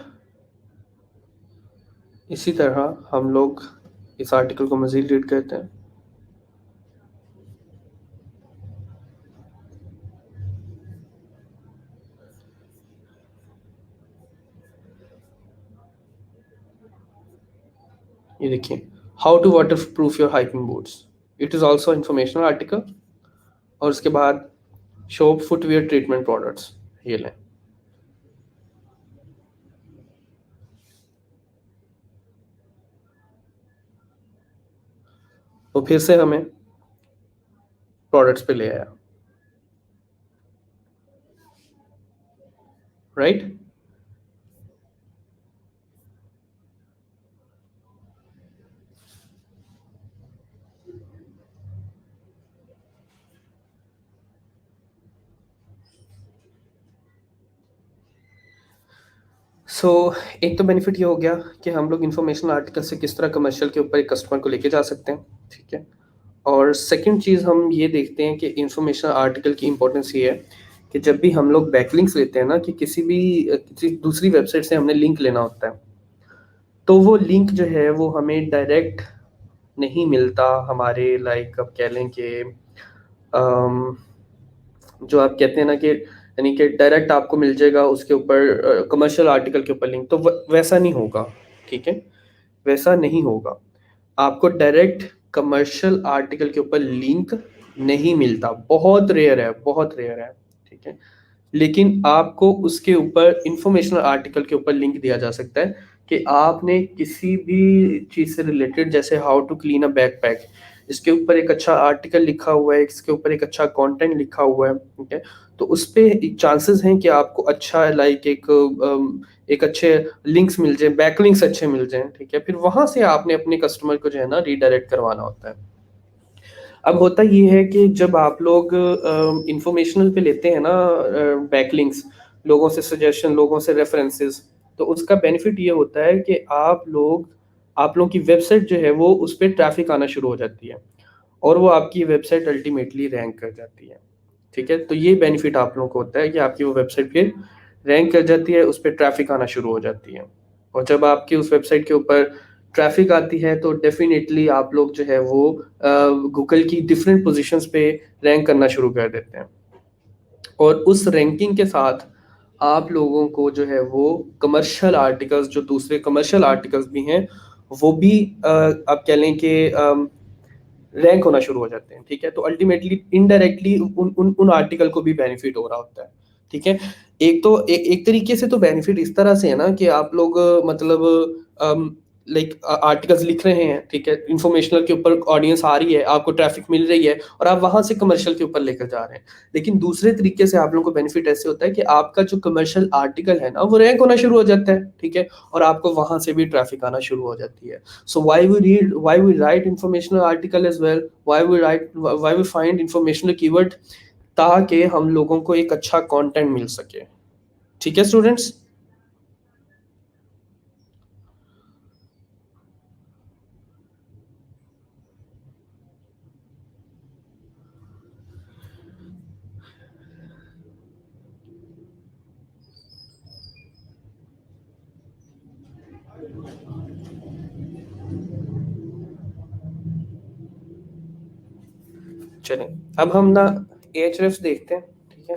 इसी तरह हम लोग इस आर्टिकल को मज़ीद रीड करते हैं. ये देखिए, how to waterproof your hiking boots, it is also informational article. और उसके बाद शॉप फुटवेयर ट्रीटमेंट प्रोडक्ट्स, ये लें. तो फिर से हमें प्रोडक्ट्स पे ले आया, राइट. सो एक तो बेनिफिट ये हो गया कि हम लोग इंफॉर्मेशनल आर्टिकल से किस तरह कमर्शियल के ऊपर एक कस्टमर को लेके जा सकते हैं, ठीक है. और सेकंड चीज़ हम ये देखते हैं कि इंफॉर्मेशनल आर्टिकल की इंपॉर्टेंस ये है कि जब भी हम लोग बैकलिंक्स लेते हैं ना, कि किसी दूसरी वेबसाइट से हमने लिंक लेना होता है, तो वो लिंक जो है वो हमें डायरेक्ट नहीं मिलता हमारे, लाइक अब कह लें कि जो आप कहते हैं ना कि यानी कि डायरेक्ट आपको मिल जाएगा उसके ऊपर कमर्शियल आर्टिकल के ऊपर लिंक, तो वैसा नहीं होगा, ठीक है. वैसा नहीं होगा, आपको डायरेक्ट कमर्शियल आर्टिकल के ऊपर लिंक नहीं मिलता, बहुत रेयर है, बहुत रेयर है, ठीक है. लेकिन आपको उसके ऊपर इंफॉर्मेशनल आर्टिकल के ऊपर लिंक दिया जा सकता है कि आपने किसी भी चीज़ से रिलेटेड, जैसे how to clean a backpack, इसके ऊपर एक अच्छा आर्टिकल लिखा हुआ है, इसके ऊपर एक अच्छा कंटेंट लिखा हुआ है, ठीक है. तो उस पे चांसेस हैं कि आपको अच्छा लाइक एक अच्छे लिंक्स मिल जाए, बैक लिंक्स अच्छे मिल जाएं, ठीक है. फिर वहां से आपने अपने कस्टमर को जो है ना रीडायरेक्ट करवाना होता है. अब होता ये है कि जब आप लोग इंफॉर्मेशनल पे लेते हैं ना बैकलिंक्स, लोगों से सजेशन, लोगों से रेफरेंसेस, तो उसका बेनिफिट ये होता है कि आप लोगों की वेबसाइट जो है वो उस पर ट्रैफिक आना शुरू हो जाती है और वो आपकी वेबसाइट अल्टीमेटली रैंक कर जाती है, ठीक है. तो ये बेनिफिट आप लोगों को होता है कि आपकी वो वेबसाइट फिर रैंक कर जाती है, उस पर ट्रैफिक आना शुरू हो जाती है. और जब आपकी उस वेबसाइट के ऊपर ट्रैफिक आती है तो डेफिनेटली आप लोग जो है वो गूगल की डिफरेंट पोजीशंस पे रैंक करना शुरू कर देते हैं. और उस रैंकिंग के साथ आप लोगों को जो है वो कमर्शियल आर्टिकल्स, जो दूसरे कमर्शियल आर्टिकल्स भी हैं, वो भी आप कह लें कि रैंक होना शुरू हो जाते हैं, ठीक है. तो अल्टीमेटली इनडायरेक्टली उन आर्टिकल को भी बेनिफिट हो रहा होता है, ठीक है. एक तरीके से तो बेनिफिट इस तरह से है ना कि आप लोग मतलब लाइक आर्टिकल्स लिख रहे हैं, ठीक है, इंफॉर्मेशनल के ऊपर ऑडियंस आ रही है, आपको ट्रैफिक मिल रही है और आप वहां से कमर्शियल के ऊपर लेकर जा रहे हैं। लेकिन दूसरे तरीके से आप लोगों को बेनिफिट ऐसे होता है कि आपका जो कमर्शियल आर्टिकल है ना वो रैंक होना शुरू हो जाता है, ठीक है, और आपको वहां से भी ट्रैफिक आना शुरू हो जाती है। So why we write informational article as well, why we find informational keyword, ताकि हम लोगों को एक अच्छा कंटेंट मिल सके। ठीक है स्टूडेंट्स। चलें, अब हम ना एएचरेफ्स देखते हैं, ठीक है।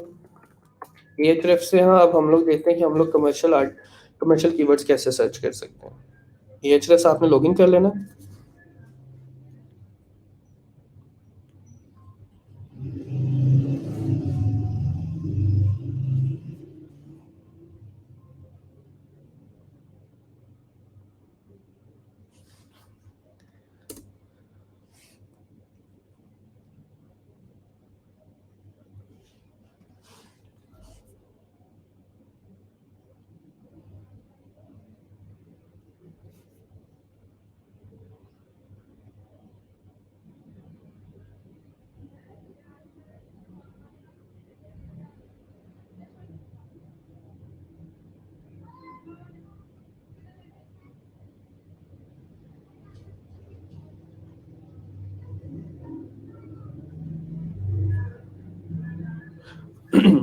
एएचरेफ से हाँ अब हम लोग देखते हैं कि हम लोग कमर्शियल कीवर्ड्स कैसे सर्च कर सकते हैं। एएचरेफ आपने लॉगिन कर लेना।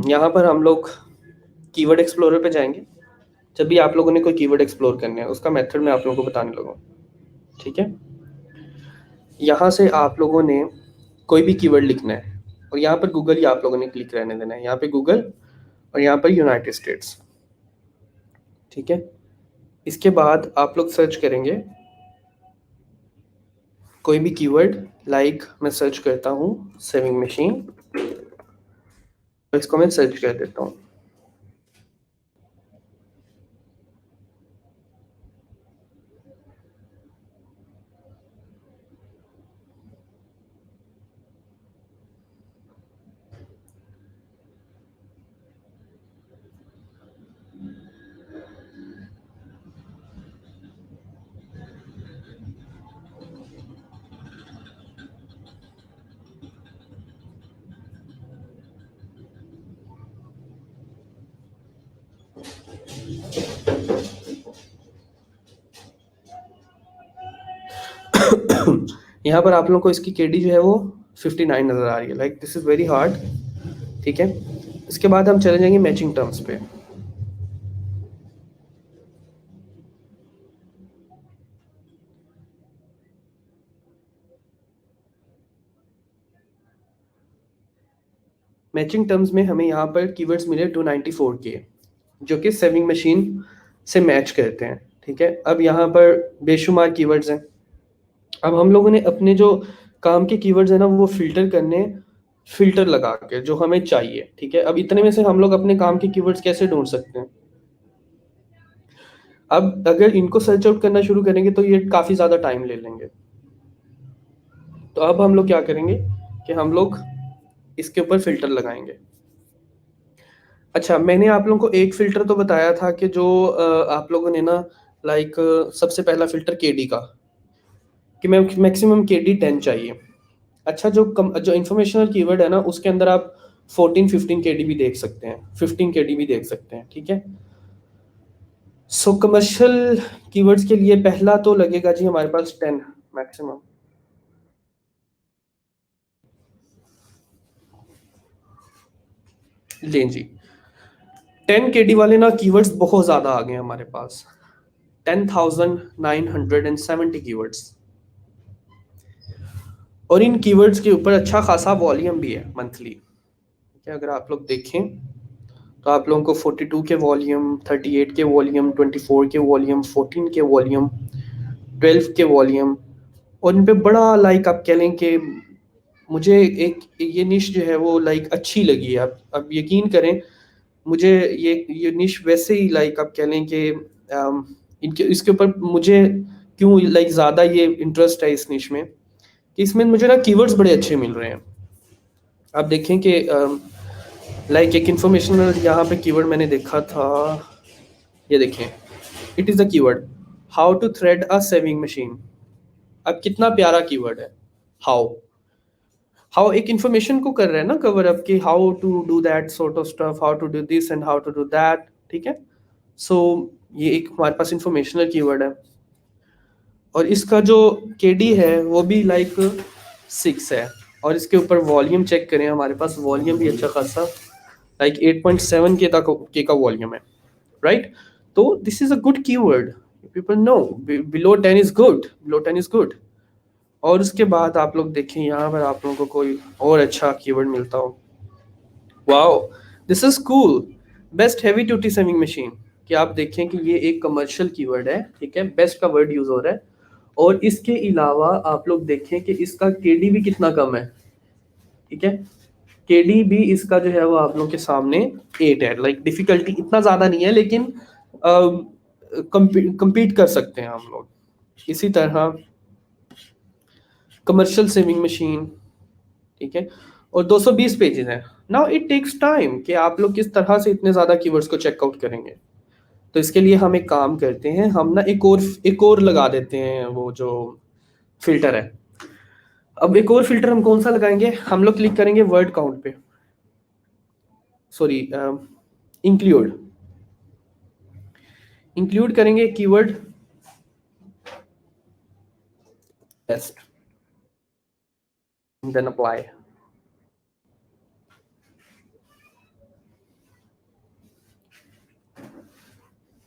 यहाँ पर हम लोग कीवर्ड एक्सप्लोरर पे जाएंगे। जब भी आप लोगों ने कोई कीवर्ड एक्सप्लोर करने हैं उसका मेथड मैं आप लोगों को बताने लगा, ठीक है। यहाँ से आप लोगों ने कोई भी कीवर्ड लिखना है और यहाँ पर गूगल ही आप लोगों ने क्लिक रहने देना है, यहाँ पे गूगल और यहाँ पर यूनाइटेड स्टेट्स, ठीक है। इसके बाद आप लोग सर्च करेंगे कोई भी कीवर्ड, लाइक मैं सर्च करता हूँ सेविंग मशीन, तो इसको मैं सर्च कर देता हूँ। यहाँ पर आप लोगों को इसकी केडी जो है वो 59 नज़र आ रही है, like this is very hard, ठीक है। इसके बाद हम चले जाएंगे मैचिंग टर्म्स पे। मैचिंग टर्म्स में हमें यहाँ पर कीवर्ड्स मिले 294 के, जो कि सेविंग मशीन से मैच करते हैं, ठीक है। अब यहाँ पर बेशुमार कीवर्ड्स हैं। अब हम लोगों ने अपने जो काम के कीवर्ड्स हैं ना वो फिल्टर करने, फिल्टर लगा के जो हमें चाहिए, ठीक है। अब इतने में से हम लोग अपने काम के कीवर्ड्स कैसे ढूंढ सकते हैं? अब अगर इनको सर्च आउट करना शुरू करेंगे तो ये काफ़ी ज़्यादा टाइम ले लेंगे। तो अब हम लोग क्या करेंगे कि हम लोग इसके ऊपर फिल्टर लगाएंगे। अच्छा, मैंने आप लोगों को एक फ़िल्टर तो बताया था कि जो आप लोगों ने ना लाइक सबसे पहला फ़िल्टर केडी का, कि मैं मैक्सिमम केडी 10 चाहिए। अच्छा, जो इन्फॉर्मेशनल कीवर्ड है ना उसके अंदर आप 14-15 केडी भी देख सकते हैं, 15 केडी भी देख सकते हैं, ठीक है। सो कमर्शियल कीवर्ड्स के लिए पहला तो लगेगा जी हमारे पास 10 मैक्सिमम। लें जी, 10 केडी वाले ना कीवर्ड्स बहुत ज़्यादा आ गए हैं हमारे पास, 10,970 कीवर्ड्स। और इन कीवर्ड्स के ऊपर अच्छा खासा वॉल्यूम भी है मंथली, ठीक है। अगर आप लोग देखें तो आप लोगों को 42 के वॉल्यूम, 38 के वॉल्यूम, 24 के वॉल्यूम, 14 के वॉल्यूम, 12 के वॉल्यूम, और इन पे बड़ा लाइक आप कह लें कि मुझे एक ये निश जो है वो लाइक अच्छी लगी है। अब यकीन करें, मुझे ये निश वैसे ही लाइक आप कह लें कि इनके इसके ऊपर मुझे क्यों लाइक ज़्यादा ये इंटरेस्ट है इस निश में, कि इसमें मुझे ना कीवर्ड्स बड़े अच्छे मिल रहे हैं। आप देखें कि लाइक एक इंफॉर्मेशनल यहाँ पे कीवर्ड मैंने देखा था, ये देखें, it is the keyword how to thread a sewing machine. अब कितना प्यारा कीवर्ड है, हाउ। हाउ एक इंफॉर्मेशन को कर रहे हैं ना कवर अप, कि how to do that sort of stuff, how to do this and how to do that, ठीक है। सो ये एक हमारे पास इंफॉर्मेशनल कीवर्ड है, और इसका जो केडी है वो भी लाइक 6 है, और इसके ऊपर वॉल्यूम चेक करें, हमारे पास वॉल्यूम भी अच्छा खासा लाइक 8.7 के का वॉल्यूम है, राइट। तो this is a good keyword, people know below 10 is good, below 10 is good. और उसके बाद आप लोग देखें यहाँ पर आप लोगों को कोई और अच्छा कीवर्ड मिलता हो, wow this is cool, best heavy duty saving machine. कि आप देखें कि ये एक कमर्शियल कीवर्ड है, ठीक है, बेस्ट का वर्ड यूज हो रहा है, और इसके अलावा आप लोग देखें कि इसका केडी भी कितना कम है, ठीक है। केडी भी इसका जो है वो आप लोगों के सामने 8 है, लाइक डिफिकल्टी इतना ज्यादा नहीं है, लेकिन compete कर सकते हैं हम लोग। इसी तरह कमर्शियल सेविंग मशीन, ठीक है, और 220 पेजेस हैं। नाउ इट टेक्स टाइम कि आप लोग किस तरह से इतने ज्यादा कीवर्ड्स को चेकआउट करेंगे। तो इसके लिए हम एक काम करते हैं, हम ना एक और लगा देते हैं वो जो फिल्टर है। अब एक और फिल्टर हम कौन सा लगाएंगे, हम लोग क्लिक करेंगे वर्ड काउंट पे, सॉरी इंक्लूड, इंक्लूड करेंगे कीवर्ड बेस्ट, देन अप्लाई।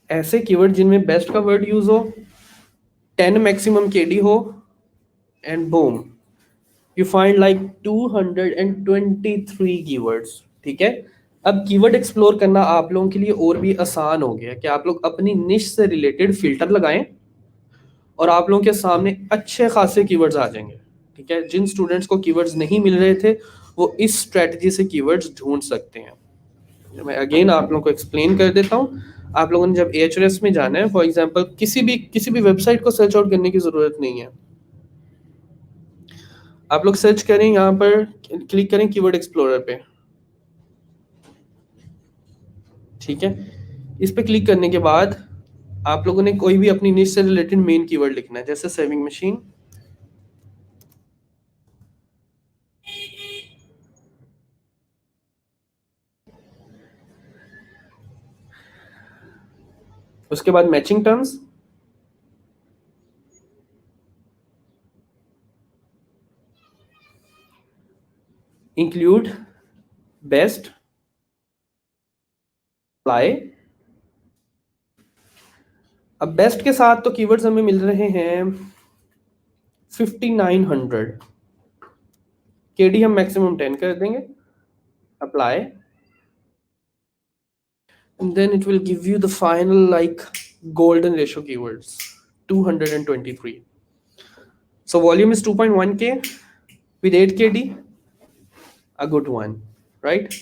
ऐसे कीवर्ड जिनमें बेस्ट का वर्ड यूज हो, 10 मैक्सिमम केडी हो, and boom you find like 223 keywords, ठीक है। अब कीवर्ड एक्सप्लोर करना आप लोगों के लिए और भी आसान हो गया कि आप लोग अपनी निश से रिलेटेड फिल्टर लगाएं, और आप लोगों के सामने अच्छे खासे कीवर्ड्स आ जाएंगे, ठीक है। जिन स्टूडेंट्स को कीवर्ड्स नहीं मिल रहे थे वो इस स्ट्रेटजी से कीवर्ड्स ढूंढ सकते हैं। मैं अगेन आप लोगों को एक्सप्लेन कर देता हूँ। आप लोगों ने जब एचआरएस में जाना है, फॉर एग्जांपल किसी भी वेबसाइट को सर्च आउट करने की जरूरत नहीं है। आप लोग सर्च करें, यहाँ पर क्लिक करें कीवर्ड एक्सप्लोरर पे, ठीक है। इस पे क्लिक करने के बाद आप लोगों ने कोई भी अपनी निश से रिलेटेड मेन कीवर्ड लिखना है, जैसे सेविंग मशीन। उसके बाद matching terms, include, best, apply. अब बेस्ट के साथ तो कीवर्ड्स हमें मिल रहे हैं 5900, केडी हम मैक्सिमम 10 कर देंगे, apply, and then it will give you the final like golden ratio keywords 223. So volume is 2.1k with 8kd, a good one, right?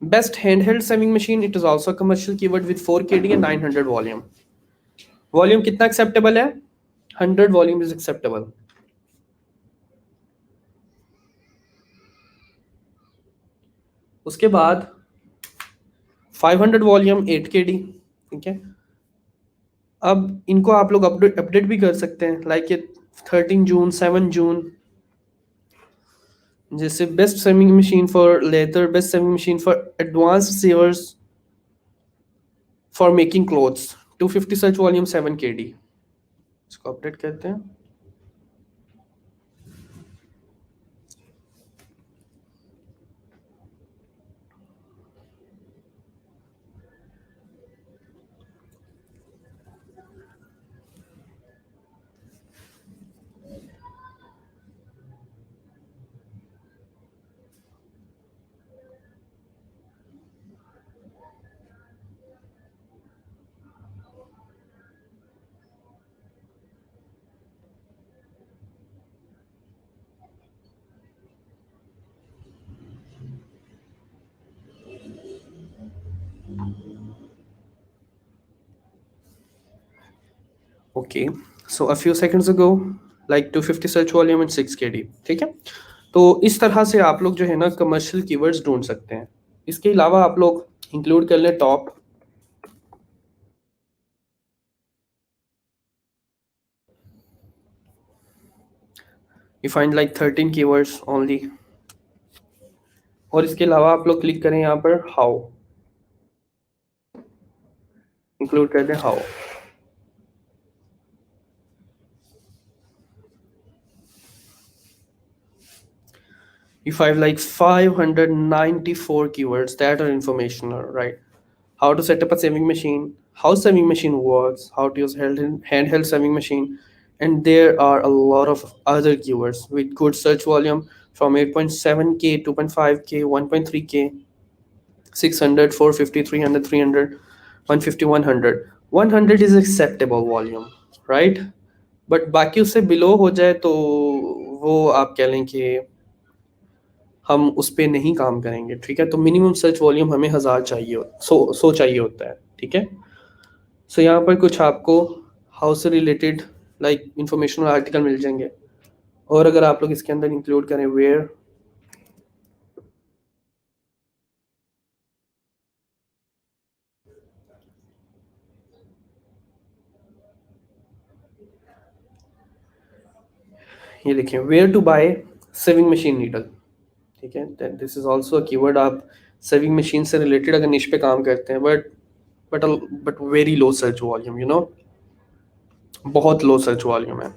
Best handheld sewing machine, it is also a commercial keyword with 4kd and 900 volume. Volume कितना acceptable है, 100 volume is acceptable. उसके बाद 500 volume 8kd, ठीक है। अब इनको आप लोग अपडेट अपडेट भी कर सकते हैं, लाइक ये 13 जून 7 जून, जैसे best sewing machine for leather, best sewing machine for advanced sewers for making clothes, 250 search volume 7kd। इसको अपडेट करते हैं। Okay, so a few seconds ago, like 250 search volume and 6 KD, ठीक है। तो इस तरह से आप लोग जो है ना कमर्शियल कीवर्ड्स ढूंढ सकते हैं। इसके अलावा आप लोग इंक्लूड कर लें top, you find like 13 keywords only. और इसके अलावा आप लोग क्लिक करें यहाँ पर हाउ, इंक्लूड कर दें how. You find like 594 keywords that are informational, right? How to set up a saving machine, how saving machine works, how to use handheld saving machine, and there are a lot of other keywords with good search volume from 8.7K, 2.5K, 1.3K, 600, 450, 300, 300, 150, 100. 100 is acceptable volume, right? But बाकी उससे below हो जाए तो वो आप कह लें कि हम उस पे नहीं काम करेंगे, ठीक है। तो मिनिमम सर्च वॉल्यूम हमें 1000 चाहिए, सौ चाहिए होता है, ठीक है। सो यहाँ पर कुछ आपको हाउस से रिलेटेड लाइक इंफॉर्मेशनल आर्टिकल मिल जाएंगे। और अगर आप लोग इसके अंदर इंक्लूड करें वेयर, ये देखिए where to buy sewing machine needle, ठीक है। This is also a keyword. आप सेविंग मशीन से रिलेटेड अगर निश पे काम करते हैं, but but very low search volume, you know, बहुत लो सर्च वॉल्यूम है,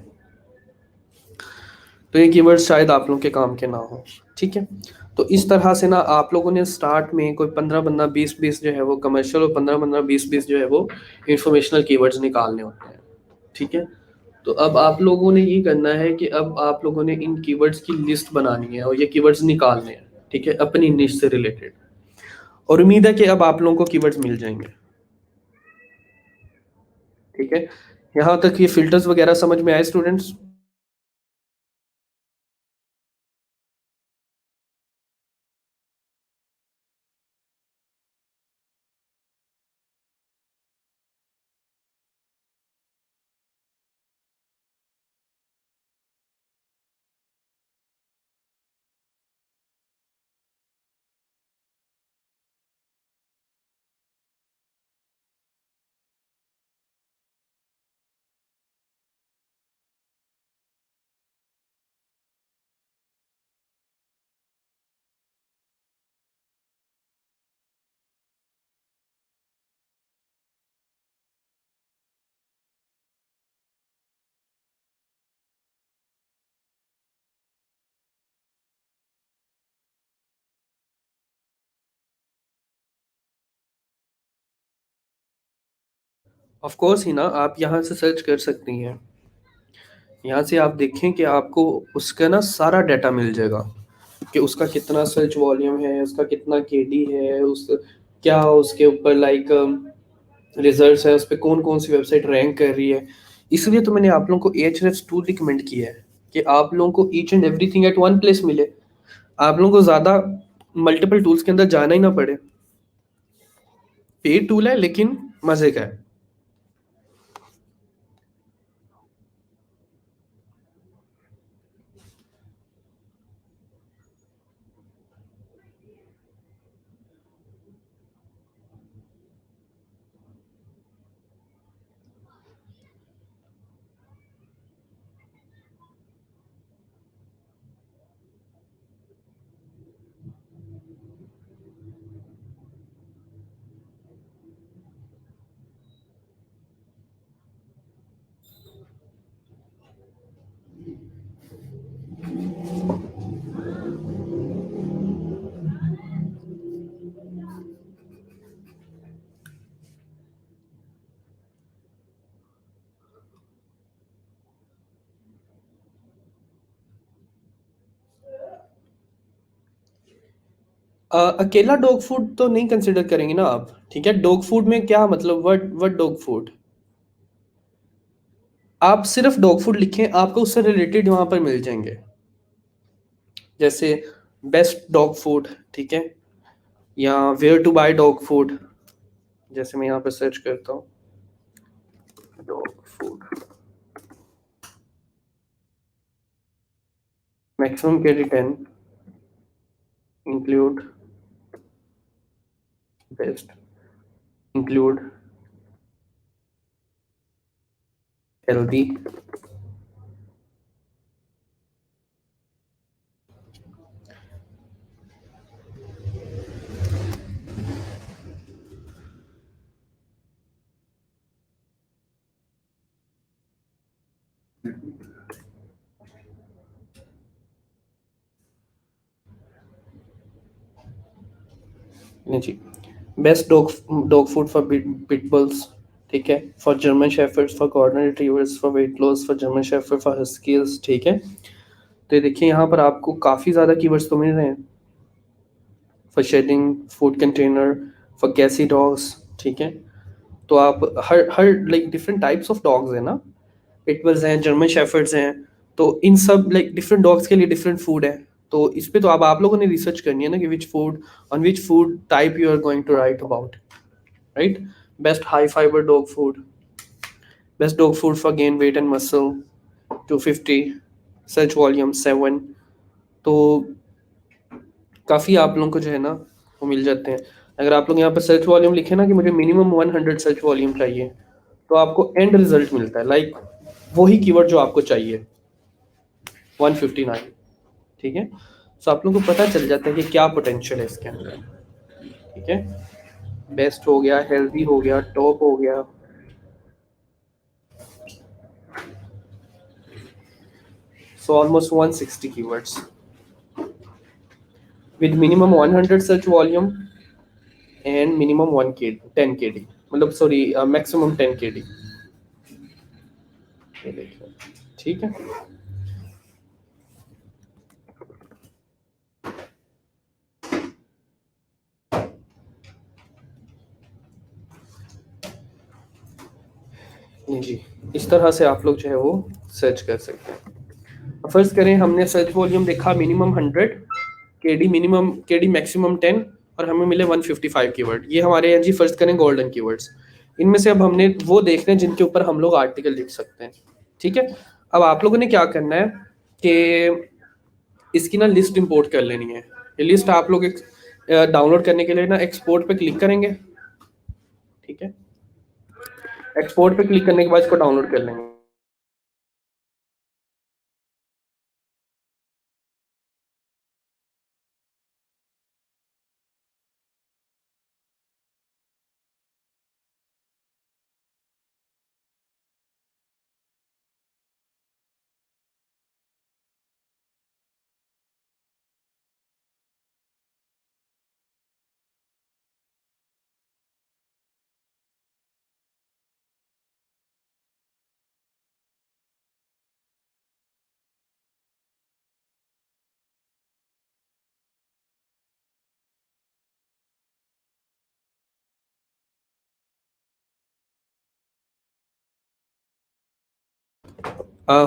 तो ये कीवर्ड शायद आप लोगों के काम के ना हो, ठीक है। तो इस तरह से ना आप लोगों ने स्टार्ट में कोई 15-15, 20-20 जो है वो कमर्शियल, और 15-15, 20-20 जो है वो इंफॉर्मेशनल कीवर्ड्स निकालने होते हैं, ठीक है। तो अब आप लोगों ने ये करना है कि अब आप लोगों ने इन कीवर्ड्स की लिस्ट बनानी है और ये कीवर्ड्स निकालने हैं, ठीक है, अपनी निश से रिलेटेड। और उम्मीद है कि अब आप लोगों को कीवर्ड्स मिल जाएंगे, ठीक है। यहाँ तक ये फिल्टर्स वगैरह समझ में आए स्टूडेंट्स? ऑफ कोर्स ही ना, आप यहाँ से सर्च कर सकती हैं। यहाँ से आप देखें कि आपको उसका ना सारा डाटा मिल जाएगा कि उसका कितना सर्च वॉल्यूम है, उसका कितना केडी है, उस क्या उसके ऊपर लाइक रिजल्ट्स है, उस पर कौन कौन सी वेबसाइट रैंक कर रही है। इसलिए तो मैंने आप लोगों को Ahrefs टूल रिकमेंड किया है कि आप लोगों को each and everything at one place मिले, आप लोगों को ज़्यादा मल्टीपल टूल्स के अंदर जाना ही ना पड़े। पेड टूल है लेकिन मज़े का है। अकेला डॉग फूड तो नहीं कंसिडर करेंगे ना आप, ठीक है। डॉग फूड में क्या मतलब, व्हाट व्हाट डॉग फूड? आप सिर्फ डॉग फूड लिखें, आपको उससे रिलेटेड वहां पर मिल जाएंगे, जैसे बेस्ट डॉग फूड, ठीक है, या where to buy dog food. जैसे मैं यहाँ पर सर्च करता हूँ, dog food. Maximum carry 10. Include best. Include healthy. नहीं जी, best dog food for pitbulls, ठीक है, for German shepherds, for golden retrievers, for weight loss, for German shepherd, for huskies, ठीक है। तो ये देखिए यहाँ पर आपको काफ़ी ज़्यादा कीवर्ड्स तो मिल रहे हैं, for shedding, food container, for gassy dogs, ठीक है। तो आप हर हर like different types of dogs हैं ना, पिटबुल्स हैं, जर्मन शेफर्ड्स हैं, तो इन सब लाइक डिफरेंट डॉग्स के लिए डिफरेंट फूड है। तो इस पे तो अब आप लोगों ने रिसर्च करनी है ना कि which food type you are going to write about, right. Best high fibre dog food, best dog food for gain weight and muscle 250, search volume 7। तो काफ़ी आप लोगों को जो है ना वो मिल जाते हैं। अगर आप लोग यहाँ पर सर्च वॉल्यूम लिखे ना कि मुझे मिनिमम 100 सर्च वॉल्यूम चाहिए, तो आपको एंड रिजल्ट मिलता है लाइक वही कीवर्ड जो आपको चाहिए 159, ठीक है। सो आप लोगों को पता चल जाता है कि क्या पोटेंशियल है इसके अंदर, ठीक है। बेस्ट हो गया, हेल्दी हो गया, टॉप हो गया। So almost 160 keywords with minimum 100 search volume and minimum 10 KD, मतलब सॉरी मैक्सिमम 10 KD। ये देखिए, ठीक है। नहीं जी, इस तरह से आप लोग जो है वो सर्च कर सकते हैं। फर्स्ट करें, हमने सर्च वॉल्यूम देखा minimum 100, KD minimum, KD maximum 10, और हमें मिले 155 कीवर्ड। ये हमारे हैं जी, फर्स्ट करें गोल्डन कीवर्ड्स। इनमें से अब हमने वो देखने हैं जिनके ऊपर हम लोग आर्टिकल लिख सकते हैं, ठीक है। अब आप लोगों ने क्या करना है कि इसकी ना लिस्ट इंपोर्ट कर लेनी है। ये लिस्ट आप लोग डाउनलोड करने के लिए ना एक्सपोर्ट पे क्लिक करेंगे, ठीक है। एक्सपोर्ट पे क्लिक करने के बाद इसको डाउनलोड कर लेंगे।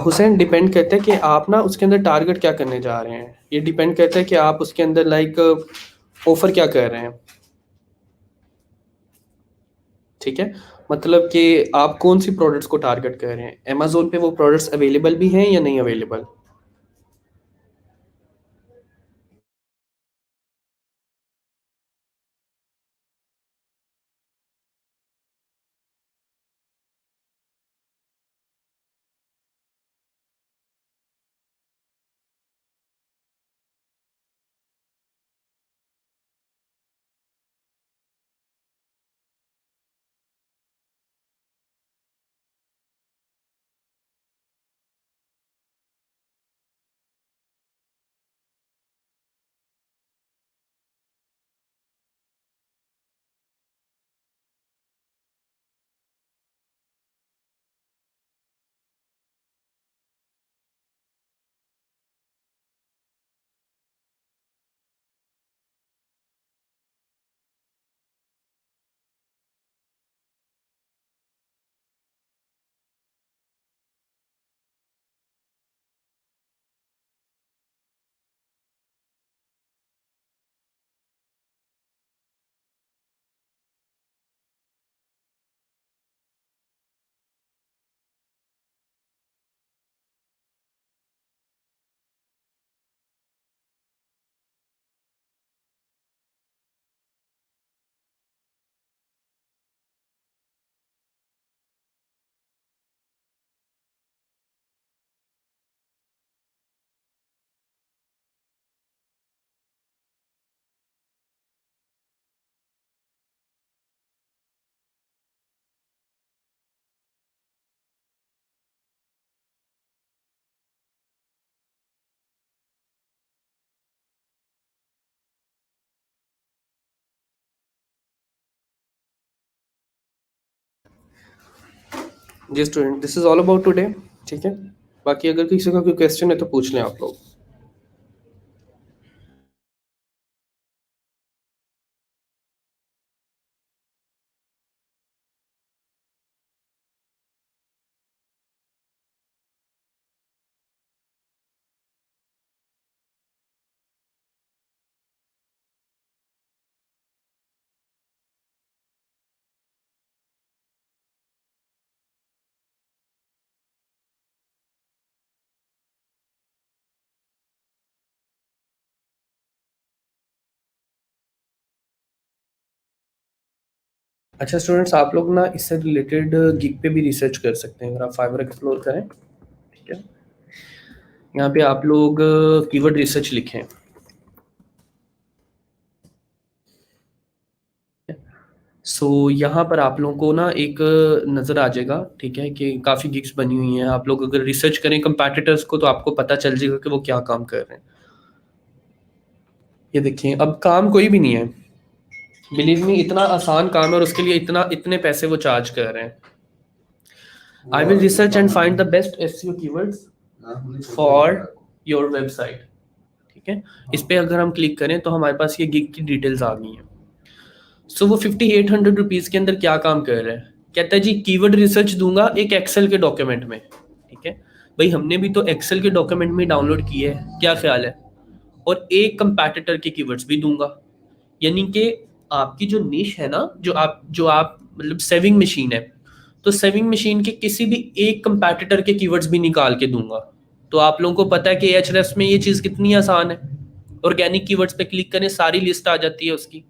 हुसैन, डिपेंड करता है कि आप ना उसके अंदर टारगेट क्या करने जा रहे हैं। ये डिपेंड करता है कि आप उसके अंदर लाइक ऑफर क्या कर रहे हैं, ठीक है। मतलब कि आप कौन सी प्रोडक्ट्स को टारगेट कर रहे हैं, अमेजोन पे वो प्रोडक्ट्स अवेलेबल भी हैं या नहीं अवेलेबल। जी student, this is all about today. ठीक है, बाकी अगर किसी का कोई क्वेश्चन है तो पूछ लें आप लोग। अच्छा स्टूडेंट्स, आप लोग ना इससे रिलेटेड गिग पे भी रिसर्च कर सकते हैं। अगर आप फाइवर एक्सप्लोर करें, ठीक है, यहाँ पे आप लोग कीवर्ड रिसर्च लिखें। सो यहाँ पर आप लोगों को ना एक नज़र आ जाएगा, ठीक है, कि काफ़ी गिग्स बनी हुई हैं। आप लोग अगर रिसर्च करें कंपैटिटर्स को तो आपको पता चल जाएगा कि वो क्या काम कर रहे हैं। ये देखिए, अब काम कोई भी नहीं है, बिलीव मी, इतना आसान काम है और उसके लिए इतने पैसे वो चार्ज कर रहे हैं। I will research and find the best SEO keywords for your website. ठीक है, इस पे अगर हम क्लिक करें तो हमारे पास ये गिग की डिटेल्स आ गई हैं। सो वो 5800 रुपीज़ के अंदर क्या काम कर रहा है, कहता है जी कीवर्ड रिसर्च दूंगा एक एक्सेल के डॉक्यूमेंट में। ठीक है भाई, हमने भी तो एक्सेल के डॉक्यूमेंट में डाउनलोड किए है, क्या ख्याल है, और एक कंपैटिटर के कीवर्ड्स भी दूंगा। यानी कि आपकी जो निश है ना, जो आप मतलब सेविंग मशीन है, तो सेविंग मशीन के किसी भी एक कंपैटिटर के कीवर्ड्स भी निकाल के दूंगा। तो आप लोगों को पता है कि एचरेस में ये चीज़ कितनी आसान है। ऑर्गेनिक कीवर्ड्स पे क्लिक करें, सारी लिस्ट आ जाती है उसकी।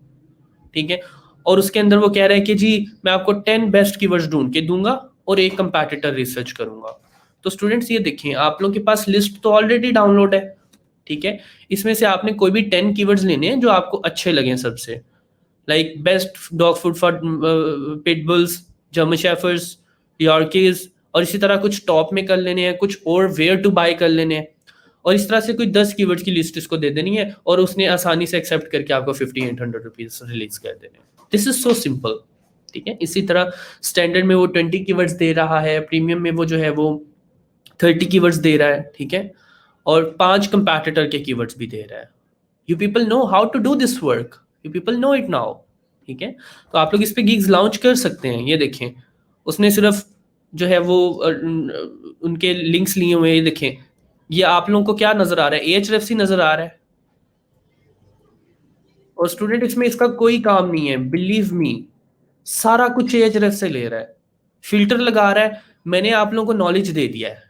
ठीक है, और उसके अंदर वो कह रहा है कि जी मैं आपको 10 बेस्ट कीवर्ड्स ढूंढ के दूंगा और एक कंपैटिटर रिसर्च करूंगा। तो स्टूडेंट्स ये देखिए, आप लोगों के पास लिस्ट तो ऑलरेडी डाउनलोड है। ठीक है, इसमें से आपने कोई भी 10 कीवर्ड्स लेने हैं जो आपको अच्छे लगे सबसे, like best dog food for pitbulls, German shepherds, Yorkies, और इसी तरह कुछ टॉप में कर लेने हैं, कुछ और वेयर टू बाय कर लेने हैं, और इस तरह से कोई 10 कीवर्ड्स की लिस्ट इसको दे देनी है और उसने आसानी से एक्सेप्ट करके आपको 5800 रुपीज रिलीज कर देने हैं। This is so simple. ठीक है, इसी तरह स्टैंडर्ड में वो 20 कीवर्ड्स दे रहा है, प्रीमियम में वो जो है वो 30 कीवर्ड्स दे रहा है। ठीक है, और 5 कंपैटिटर के कीवर्ड्स भी दे रहा है। You people know how to do this work, you people know it now. ठीक है, तो आप लोग इस पे गिग्स लॉन्च कर सकते हैं। ये देखें, उसने सिर्फ जो है वो उनके लिंक्स लिए हुए हैं। ये देखें, ये आप लोगों को क्या नजर आ रहा है, एएचआरएफसी नजर आ रहा है। और स्टूडेंट, इसमें इसका कोई काम नहीं है, बिलीव मी, सारा कुछ एएचआरएफ से ले रहा है, फिल्टर लगा रहा है। मैंने आप लोगों को नॉलेज दे दिया है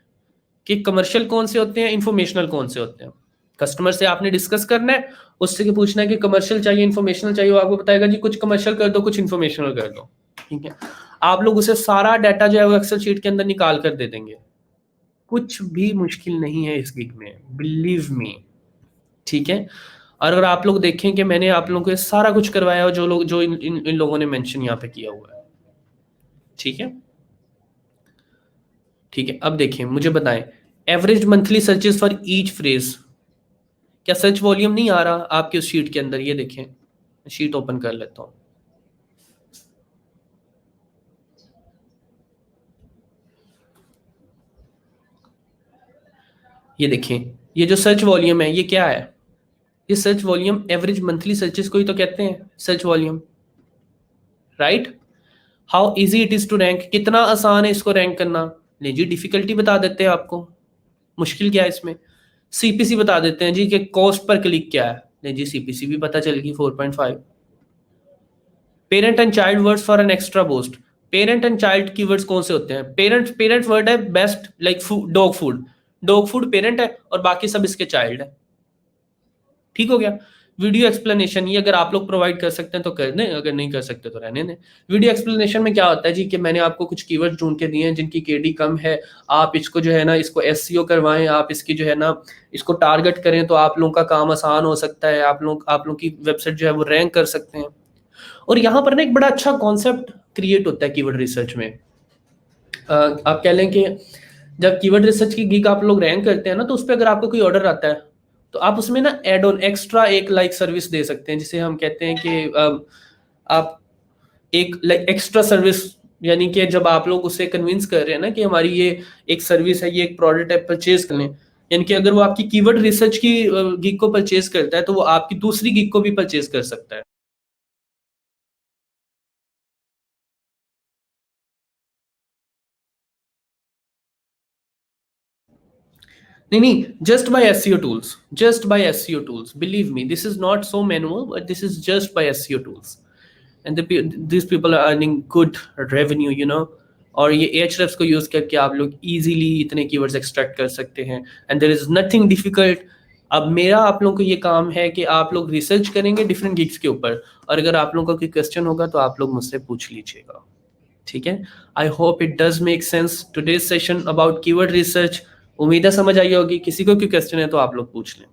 कि कमर्शियल कौन से होते हैं, इंफॉर्मेशनल कौन से होते हैं। कस्टमर से आपने डिस्कस करना है, उससे पूछना है कि कमर्शियल चाहिए इंफॉर्मेशनल चाहिए, वो आपको बताएगा जी कुछ कमर्शियल कर दो, कुछ इंफॉर्मेशनल कर दो। ठीक है, आप लोग उसे सारा डाटा जो है वो एक्सेल शीट के अंदर निकाल कर दे देंगे। कुछ भी मुश्किल नहीं है इस गिग में, बिलीव मी। ठीक है, और अगर आप लोग देखें कि मैंने आप लोगों को ये सारा कुछ करवाया, और जो इन लोगों ने मेंशन यहाँ पे किया हुआ है। ठीक है, ठीक है, अब देखें, मुझे बताएं, average monthly searches for each phrase, क्या सर्च वॉल्यूम नहीं आ रहा आपके उस शीट के अंदर? ये देखें, शीट ओपन कर लेता हूं। ये देखें, ये जो सर्च वॉल्यूम है ये क्या है? ये search volume average monthly searches को ही तो कहते हैं search volume, right? How easy it is to rank, कितना आसान है इसको रैंक करना। ले जी, डिफिकल्टी बता देते हैं आपको, मुश्किल क्या है इसमें। सीपीसी बता देते हैं जी कि कॉस्ट पर क्लिक क्या है। ले जी, सीपीसी भी पता चल गई, 4.5। Parent and child words for an extra boost, parent and child की वर्ड्स कौन से होते हैं? पेरेंट पेरेंट वर्ड है best, like dog food, dog food parent है और बाकी सब इसके चाइल्ड है। ठीक हो गया। वीडियो एक्सप्लेनेशन, ये अगर आप लोग प्रोवाइड कर सकते हैं तो कर दें, अगर नहीं कर सकते तो रहने दें। वीडियो एक्सप्लेनेशन में क्या होता है जी कि मैंने आपको कुछ कीवर्ड्स ढूंढ के दिए हैं जिनकी केडी कम है, आप इसको जो है ना, इसको एसईओ करवाएं, आप इसकी जो है ना, इसको टारगेट करें तो आप लोगों का काम आसान हो सकता है, आप लोग की वेबसाइट जो है वो रैंक कर सकते हैं। और यहाँ पर ना एक बड़ा अच्छा कॉन्सेप्ट क्रिएट होता है कीवर्ड रिसर्च में। आप कह लें कि जब कीवर्ड रिसर्च की गिग आप लोग रैंक करते हैं ना, तो उस पर अगर आपको कोई ऑर्डर आता है तो आप उसमें ना एड ऑन एक्स्ट्रा एक लाइक सर्विस दे सकते हैं, जिसे हम कहते हैं कि आप एक लाइक एक्स्ट्रा सर्विस यानी कि जब आप लोग उसे कन्विंस कर रहे हैं ना कि हमारी ये एक सर्विस है, ये एक प्रोडक्ट है, परचेज कर लें, यानी कि अगर वो आपकी कीवर्ड रिसर्च की गिग को परचेज करता है तो वो आपकी दूसरी गिग को भी परचेज कर सकता है। नहीं नहीं, just by SEO tools, just by SEO tools, believe me, this is not so manual, but this is just by SEO tools, and these people are earning good revenue, you know। और ये Ahrefs को use करके आप लोग easily इतने keywords extract कर सकते हैं, and there is nothing difficult. अब मेरा आप लोगों को ये काम है कि आप लोग रिसर्च करेंगे डिफरेंट गिग्स के ऊपर, और अगर आप लोगों का कोई क्वेश्चन होगा तो आप लोग मुझसे पूछ लीजिएगा, ठीक है। I hope it does make sense today's session about keyword research. उम्मीद है समझ आई होगी। किसी को कोई क्वेश्चन है तो आप लोग पूछ लें।